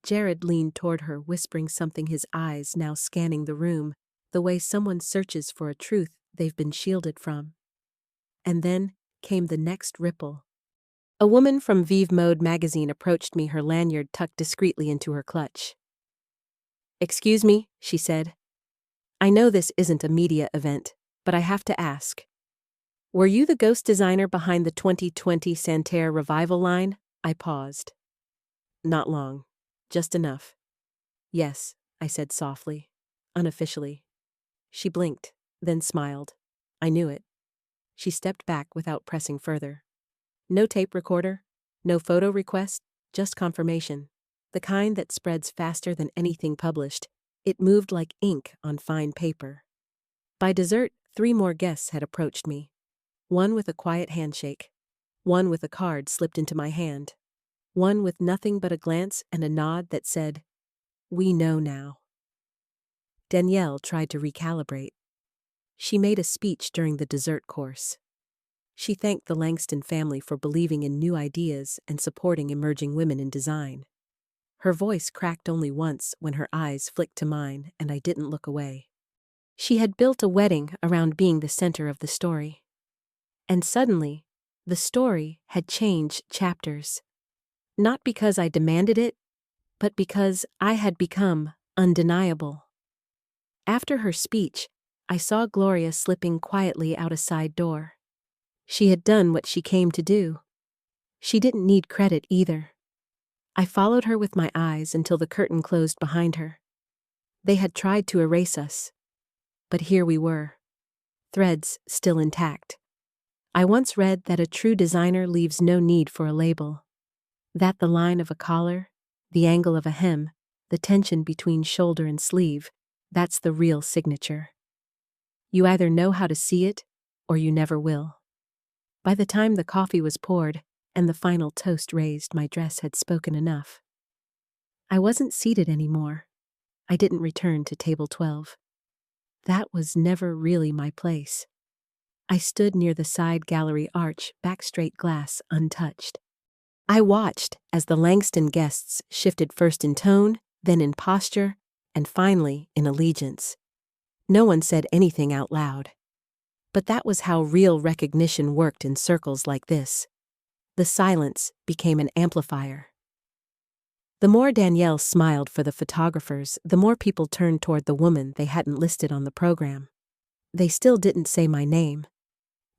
Jared leaned toward her, whispering something, his eyes now scanning the room, the way someone searches for a truth they've been shielded from. And then came the next ripple. A woman from Vive Mode magazine approached me, her lanyard tucked discreetly into her clutch. "Excuse me," she said. "I know this isn't a media event, but I have to ask. Were you the ghost designer behind the 2020 Santerre revival line?" I paused. "Not long. Just enough." "Yes," I said softly, unofficially. She blinked, then smiled. I knew it. She stepped back without pressing further. No tape recorder, no photo request, just confirmation. The kind that spreads faster than anything published. It moved like ink on fine paper. By dessert, 3 more guests had approached me. One with a quiet handshake. One with a card slipped into my hand. One with nothing but a glance and a nod that said, "We know now." Danielle tried to recalibrate. She made a speech during the dessert course. She thanked the Langston family for believing in new ideas and supporting emerging women in design. Her voice cracked only once when her eyes flicked to mine and I didn't look away. She had built a wedding around being the center of the story. And suddenly, the story had changed chapters. Not because I demanded it, but because I had become undeniable. After her speech, I saw Gloria slipping quietly out a side door. She had done what she came to do. She didn't need credit either. I followed her with my eyes until the curtain closed behind her. They had tried to erase us. But here we were. Threads still intact. I once read that a true designer leaves no need for a label. That the line of a collar, the angle of a hem, the tension between shoulder and sleeve, that's the real signature. You either know how to see it, or you never will. By the time the coffee was poured and the final toast raised, my dress had spoken enough. I wasn't seated anymore. I didn't return to table 12. That was never really my place. I stood near the side gallery arch, back straight, glass untouched. I watched as the Langston guests shifted first in tone, then in posture, and finally in allegiance. No one said anything out loud. But that was how real recognition worked in circles like this. The silence became an amplifier. The more Danielle smiled for the photographers, the more people turned toward the woman they hadn't listed on the program. They still didn't say my name,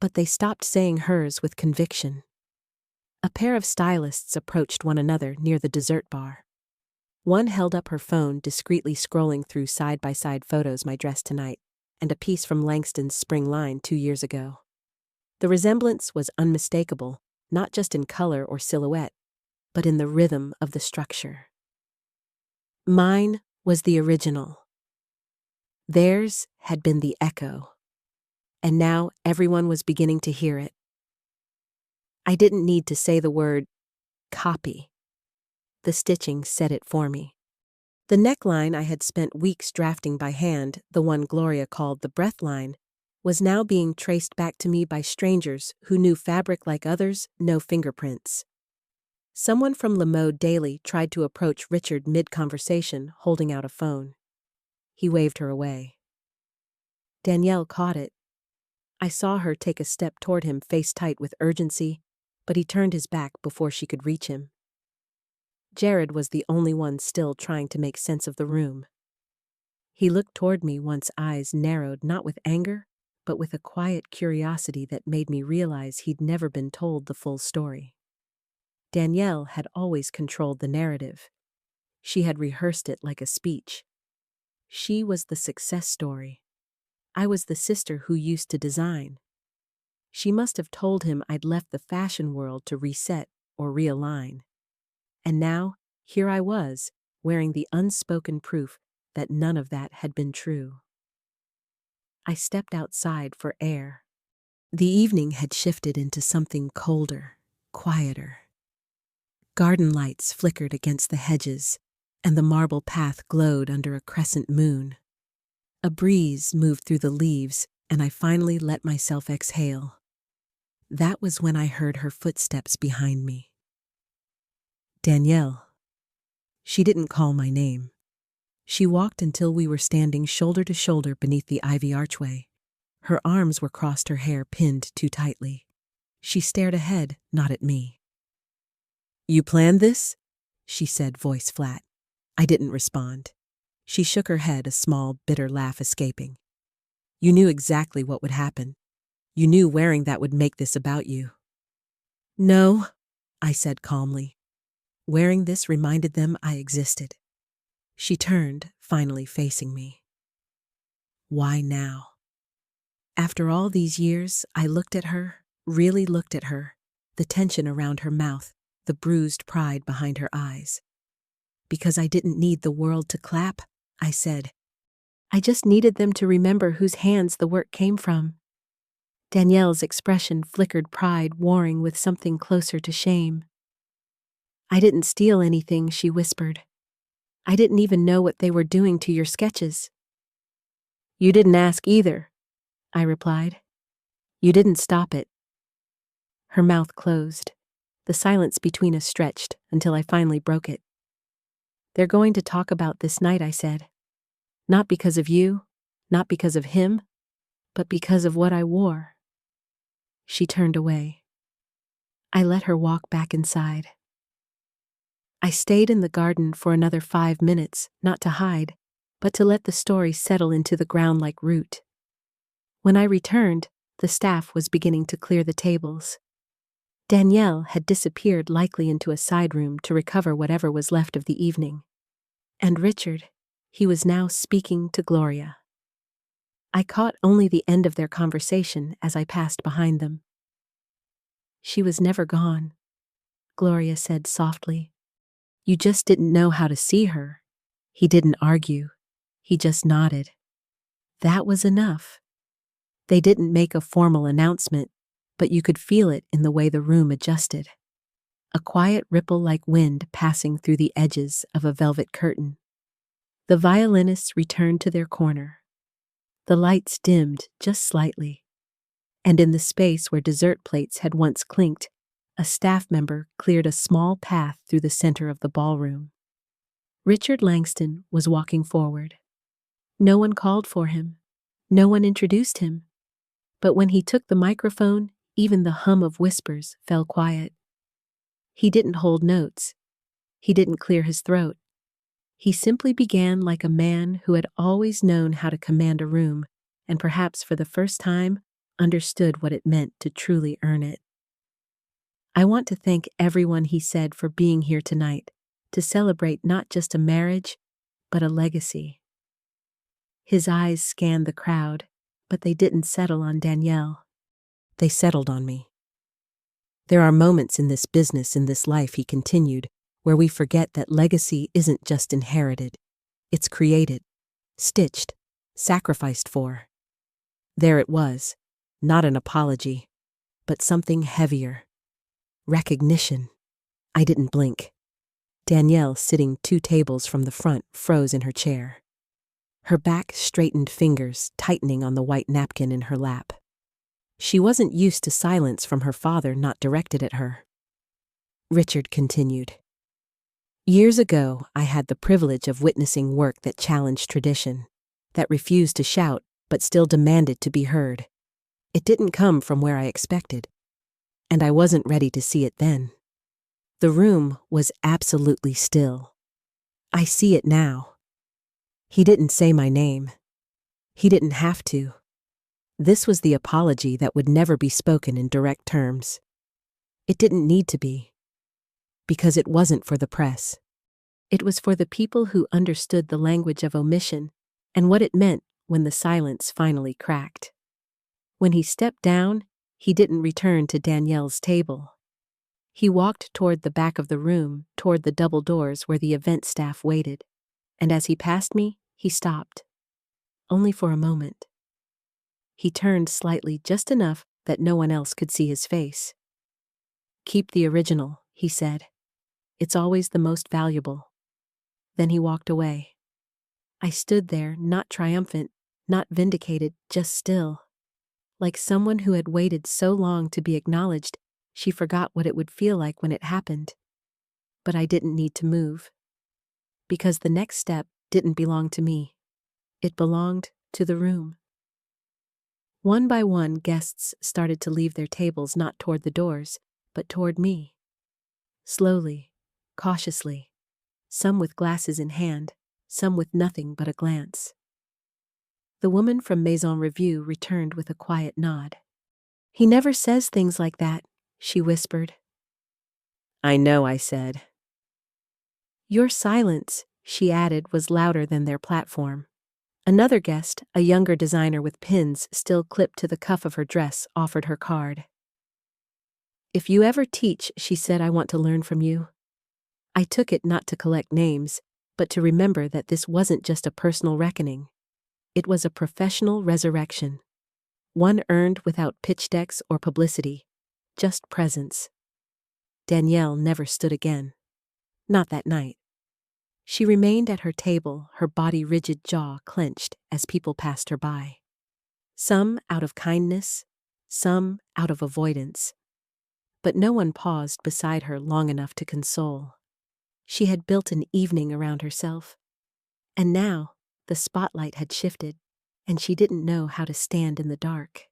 but they stopped saying hers with conviction. A pair of stylists approached one another near the dessert bar. One held up her phone, discreetly scrolling through side-by-side photos, my dress tonight, and a piece from Langston's spring line 2 years ago. The resemblance was unmistakable, not just in color or silhouette, but in the rhythm of the structure. Mine was the original. Theirs had been the echo. And now everyone was beginning to hear it. I didn't need to say the word copy. The stitching said it for me. The neckline I had spent weeks drafting by hand, the one Gloria called the breath line, was now being traced back to me by strangers who knew fabric like others, no fingerprints. Someone from Le Mode Daily tried to approach Richard mid-conversation, holding out a phone. He waved her away. Danielle caught it. I saw her take a step toward him, face tight with urgency, but he turned his back before she could reach him. Jared was the only one still trying to make sense of the room. He looked toward me, once eyes narrowed not with anger, but with a quiet curiosity that made me realize he'd never been told the full story. Danielle had always controlled the narrative. She had rehearsed it like a speech. She was the success story. I was the sister who used to design. She must have told him I'd left the fashion world to reset or realign. And now, here I was, wearing the unspoken proof that none of that had been true. I stepped outside for air. The evening had shifted into something colder, quieter. Garden lights flickered against the hedges, and the marble path glowed under a crescent moon. A breeze moved through the leaves, and I finally let myself exhale. That was when I heard her footsteps behind me. "Danielle." She didn't call my name. She walked until we were standing shoulder to shoulder beneath the ivy archway. Her arms were crossed, her hair pinned too tightly. She stared ahead, not at me. "You planned this?" she said, voice flat. I didn't respond. She shook her head, a small, bitter laugh escaping. "You knew exactly what would happen. You knew wearing that would make this about you." "No," I said calmly. Wearing this reminded them I existed. She turned, finally facing me. Why now? After all these years, I looked at her, really looked at her, the tension around her mouth, the bruised pride behind her eyes. "Because I didn't need the world to clap," I said. "I just needed them to remember whose hands the work came from." Danielle's expression flickered, pride warring with something closer to shame. "I didn't steal anything," she whispered. "I didn't even know what they were doing to your sketches." "You didn't ask either," I replied. "You didn't stop it." Her mouth closed. The silence between us stretched until I finally broke it. "They're going to talk about this night," I said. "Not because of you, not because of him, but because of what I wore." She turned away. I let her walk back inside. I stayed in the garden for another 5 minutes, not to hide, but to let the story settle into the ground like root. When I returned, the staff was beginning to clear the tables. Danielle had disappeared, likely into a side room to recover whatever was left of the evening. And Richard, he was now speaking to Gloria. I caught only the end of their conversation as I passed behind them. "She was never gone," Gloria said softly. "You just didn't know how to see her." He didn't argue. He just nodded. That was enough. They didn't make a formal announcement, but you could feel it in the way the room adjusted. A quiet ripple like wind passing through the edges of a velvet curtain. The violinists returned to their corner. The lights dimmed just slightly, and in the space where dessert plates had once clinked, a staff member cleared a small path through the center of the ballroom. Richard Langston was walking forward. No one called for him. No one introduced him. But when he took the microphone, even the hum of whispers fell quiet. He didn't hold notes. He didn't clear his throat. He simply began like a man who had always known how to command a room, and perhaps for the first time understood what it meant to truly earn it. "I want to thank everyone," he said, "for being here tonight, to celebrate not just a marriage, but a legacy." His eyes scanned the crowd, but they didn't settle on Danielle. They settled on me. "There are moments in this business, in this life," he continued, "where we forget that legacy isn't just inherited. It's created, stitched, sacrificed for." There it was, not an apology, but something heavier. Recognition. I didn't blink. Danielle, sitting 2 tables from the front, froze in her chair. Her back straightened, fingers tightening on the white napkin in her lap. She wasn't used to silence from her father not directed at her. Richard continued. "Years ago, I had the privilege of witnessing work that challenged tradition, that refused to shout but still demanded to be heard. It didn't come from where I expected, and I wasn't ready to see it then. The room was absolutely still. I see it now. He didn't say my name. He didn't have to. This was the apology that would never be spoken in direct terms. It didn't need to be. Because it wasn't for the press. It was for the people who understood the language of omission and what it meant when the silence finally cracked. When he stepped down, he didn't return to Danielle's table. He walked toward the back of the room, toward the double doors where the event staff waited. And as he passed me, he stopped. Only for a moment. He turned slightly, just enough that no one else could see his face. "Keep the original," he said. "It's always the most valuable." Then he walked away. I stood there, not triumphant, not vindicated, just still. Like someone who had waited so long to be acknowledged, she forgot what it would feel like when it happened. But I didn't need to move. because the next step didn't belong to me. It belonged to the room. One by one, guests started to leave their tables, not toward the doors, but toward me. Slowly, cautiously, some with glasses in hand, some with nothing but a glance. The woman from Maison Revue returned with a quiet nod. "He never says things like that," she whispered. "I know," I said. "Your silence," she added, was louder than their platform. Another guest, a younger designer with pins still clipped to the cuff of her dress, offered her card. "If you ever teach," she said, "I want to learn from you." I took it not to collect names, but to remember that this wasn't just a personal reckoning. It was a professional resurrection. One earned without pitch decks or publicity, just presence. Danielle never stood again. Not that night. She remained at her table, her body rigid, jaw clenched as people passed her by. Some out of kindness, some out of avoidance. But no one paused beside her long enough to console. She had built an evening around herself. And now, the spotlight had shifted, and she didn't know how to stand in the dark.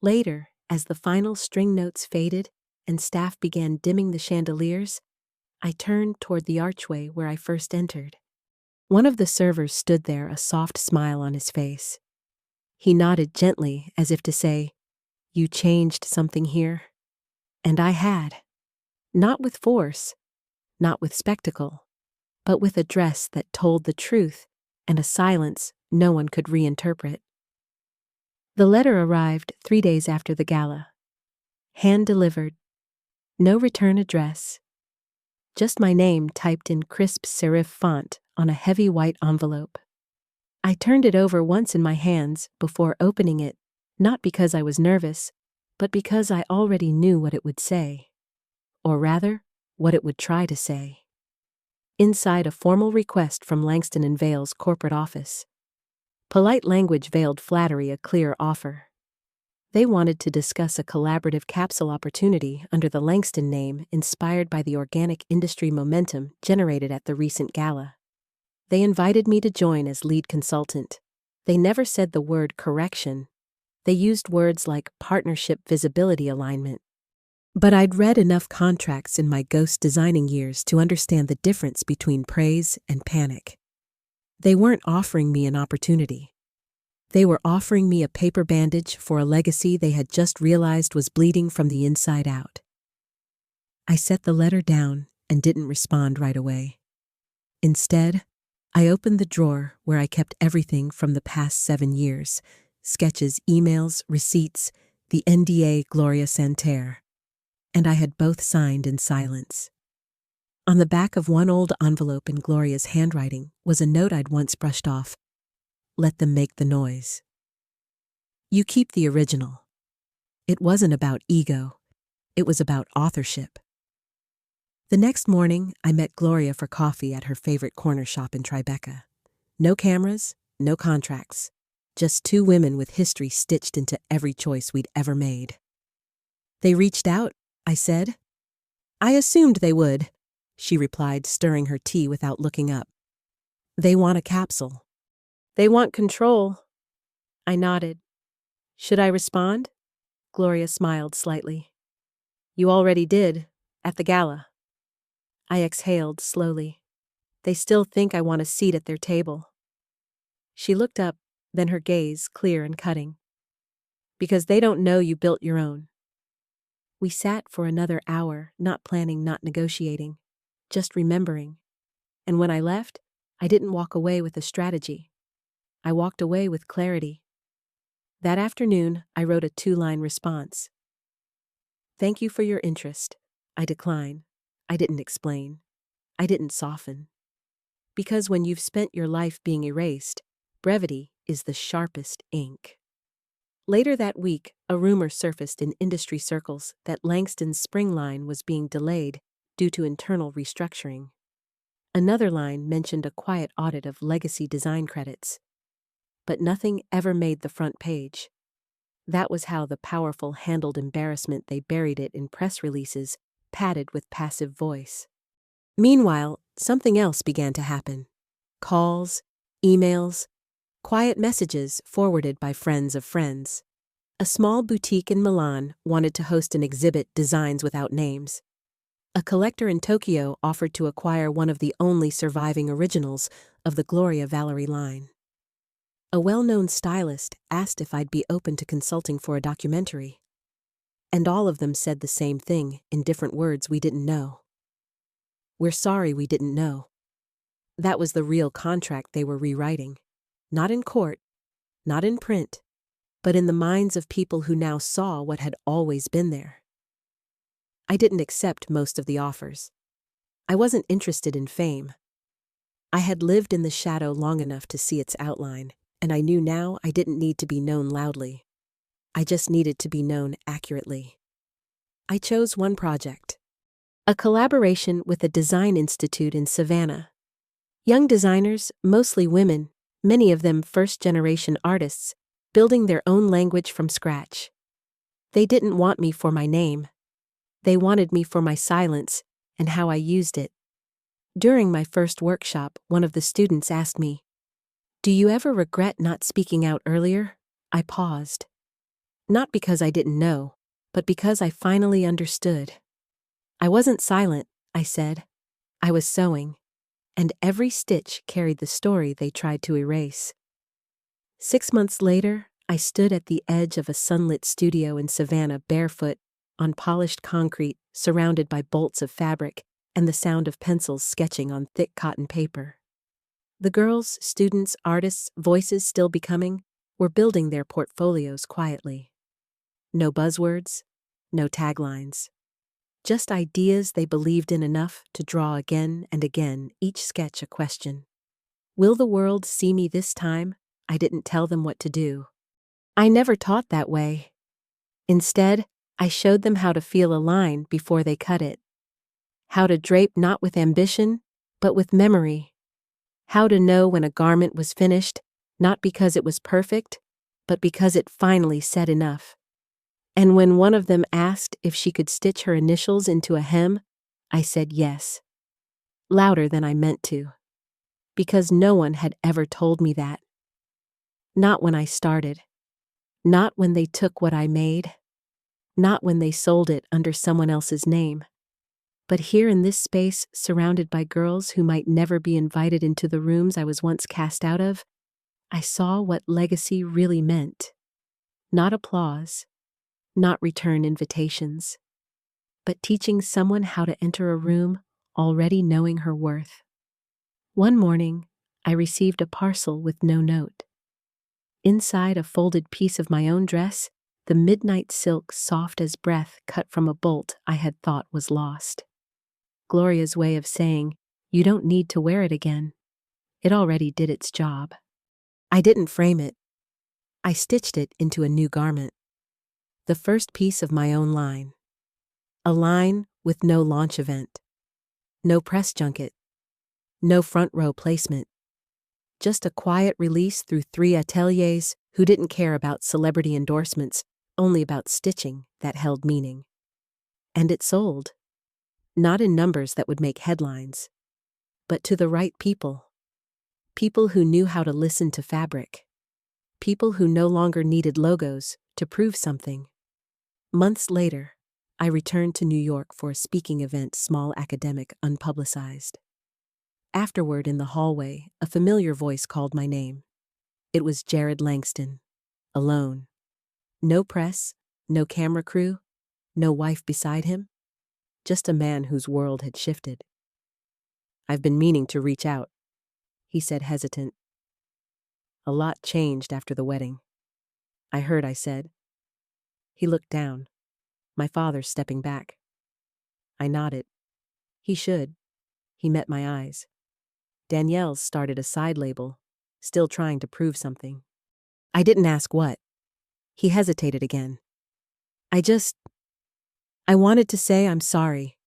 Later, as the final string notes faded and staff began dimming the chandeliers, I turned toward the archway where I first entered. One of the servers stood there, a soft smile on his face. He nodded gently as if to say, "You changed something here." And I had. Not with force, not with spectacle, but with a dress that told the truth and a silence no one could reinterpret. The letter arrived 3 days after the gala. Hand-delivered. No return address. Just my name typed in crisp serif font on a heavy white envelope. I turned it over once in my hands before opening it, not because I was nervous, but because I already knew what it would say. Or rather, what it would try to say. Inside, a formal request from Langston & Vale's corporate office. Polite language veiled flattery, a clear offer. They wanted to discuss a collaborative capsule opportunity under the Langston name, inspired by the organic industry momentum generated at the recent gala. They invited me to join as lead consultant. They never said the word correction. They used words like partnership, visibility, alignment. But I'd read enough contracts in my ghost designing years to understand the difference between praise and panic. They weren't offering me an opportunity. They were offering me a paper bandage for a legacy they had just realized was bleeding from the inside out. I set the letter down and didn't respond right away. Instead, I opened the drawer where I kept everything from the past 7 years: sketches, emails, receipts, the NDA Gloria Santerre. And I had both signed in silence. On the back of one old envelope in Gloria's handwriting was a note I'd once brushed off: "Let them make the noise. You keep the original." It wasn't about ego. It was about authorship. The next morning, I met Gloria for coffee at her favorite corner shop in Tribeca. No cameras, no contracts. Just 2 women with history stitched into every choice we'd ever made. "They reached out," I said. "I assumed they would," she replied, stirring her tea without looking up. "They want a capsule. They want control." I nodded. "Should I respond?" Gloria smiled slightly. "You already did, at the gala." I exhaled slowly. "They still think I want a seat at their table." She looked up, then her gaze clear and cutting. "Because they don't know you built your own." We sat for another hour, not planning, not negotiating, just remembering. And when I left, I didn't walk away with a strategy. I walked away with clarity. That afternoon, I wrote a 2-line response. "Thank you for your interest. I decline." I didn't explain. I didn't soften. Because when you've spent your life being erased, brevity is the sharpest ink. Later that week, a rumor surfaced in industry circles that Langston's spring line was being delayed due to internal restructuring. Another line mentioned a quiet audit of legacy design credits. But nothing ever made the front page. That was how the powerful handled embarrassment. They buried it in press releases, padded with passive voice. Meanwhile, something else began to happen. Calls, emails, quiet messages forwarded by friends of friends. A small boutique in Milan wanted to host an exhibit, Designs Without Names. A collector in Tokyo offered to acquire one of the only surviving originals of the Gloria Valerie line. A well-known stylist asked if I'd be open to consulting for a documentary. And all of them said the same thing in different words: we didn't know. We're sorry we didn't know. That was the real contract they were rewriting. Not in court, not in print, but in the minds of people who now saw what had always been there. I didn't accept most of the offers. I wasn't interested in fame. I had lived in the shadow long enough to see its outline, and I knew now I didn't need to be known loudly. I just needed to be known accurately. I chose one project. A collaboration with a design institute in Savannah. Young designers, mostly women, many of them first-generation artists, building their own language from scratch. They didn't want me for my name. They wanted me for my silence and how I used it. During my first workshop, one of the students asked me, "Do you ever regret not speaking out earlier?" I paused. Not because I didn't know, but because I finally understood. I wasn't silent, I said. I was sewing, and every stitch carried the story they tried to erase. 6 months later, I stood at the edge of a sunlit studio in Savannah, barefoot, on polished concrete, surrounded by bolts of fabric and the sound of pencils sketching on thick cotton paper. The girls, students, artists, voices still becoming, were building their portfolios quietly. No buzzwords, no taglines. Just ideas they believed in enough to draw again and again, each sketch a question. Will the world see me this time? I didn't tell them what to do. I never taught that way. Instead, I showed them how to feel a line before they cut it. How to drape not with ambition, but with memory. How to know when a garment was finished, not because it was perfect, but because it finally said enough. And when one of them asked if she could stitch her initials into a hem, I said yes. Louder than I meant to. Because no one had ever told me that. Not when I started. Not when they took what I made. Not when they sold it under someone else's name. But here in this space, surrounded by girls who might never be invited into the rooms I was once cast out of, I saw what legacy really meant. Not applause. Not return invitations, but teaching someone how to enter a room already knowing her worth. One morning, I received a parcel with no note. Inside a folded piece of my own dress, the midnight silk soft as breath cut from a bolt I had thought was lost. Gloria's way of saying, "You don't need to wear it again. It already did its job." I didn't frame it. I stitched it into a new garment. The first piece of my own line. A line with no launch event. No press junket. No front row placement. Just a quiet release through 3 ateliers who didn't care about celebrity endorsements, only about stitching that held meaning. And it sold. Not in numbers that would make headlines, but to the right people. People who knew how to listen to fabric. People who no longer needed logos to prove something. Months later, I returned to New York for a speaking event, small, academic, unpublicized. Afterward, in the hallway, a familiar voice called my name. It was Jared Langston, alone. No press, no camera crew, no wife beside him. Just a man whose world had shifted. "I've been meaning to reach out," he said, hesitant. "A lot changed after the wedding." I said. He looked down. My father stepping back. I nodded. He should. He met my eyes. Danielle's started a side label, still trying to prove something. I didn't ask what. He hesitated again. I wanted to say I'm sorry.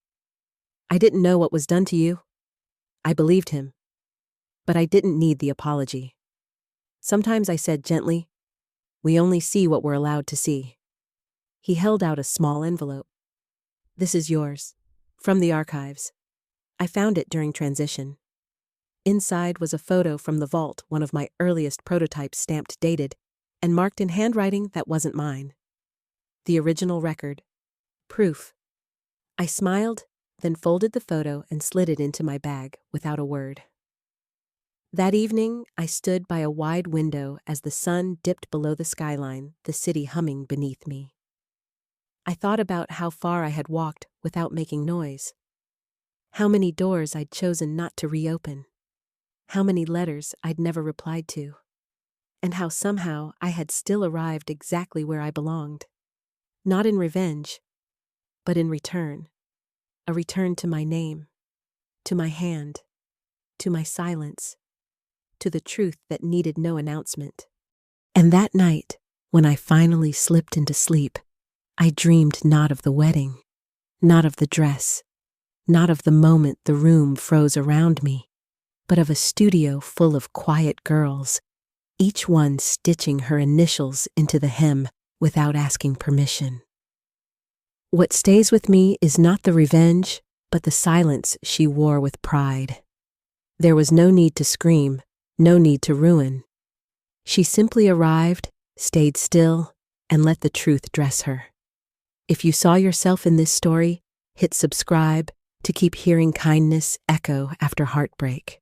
I didn't know what was done to you. I believed him. But I didn't need the apology. Sometimes I said gently, "We only see what we're allowed to see." He held out a small envelope. "This is yours. From the archives." I found it during transition. Inside was a photo from the vault, one of my earliest prototypes stamped dated, and marked in handwriting that wasn't mine. The original record. Proof. I smiled, then folded the photo and slid it into my bag without a word. That evening, I stood by a wide window as the sun dipped below the skyline, the city humming beneath me. I thought about how far I had walked without making noise. How many doors I'd chosen not to reopen. How many letters I'd never replied to. And how somehow I had still arrived exactly where I belonged. Not in revenge, but in return. A return to my name, to my hand, to my silence, to the truth that needed no announcement. And that night, when I finally slipped into sleep, I dreamed not of the wedding, not of the dress, not of the moment the room froze around me, but of a studio full of quiet girls, each one stitching her initials into the hem without asking permission. What stays with me is not the revenge, but the silence she wore with pride. There was no need to scream, no need to ruin. She simply arrived, stayed still, and let the truth dress her. If you saw yourself in this story, hit subscribe to keep hearing kindness echo after heartbreak.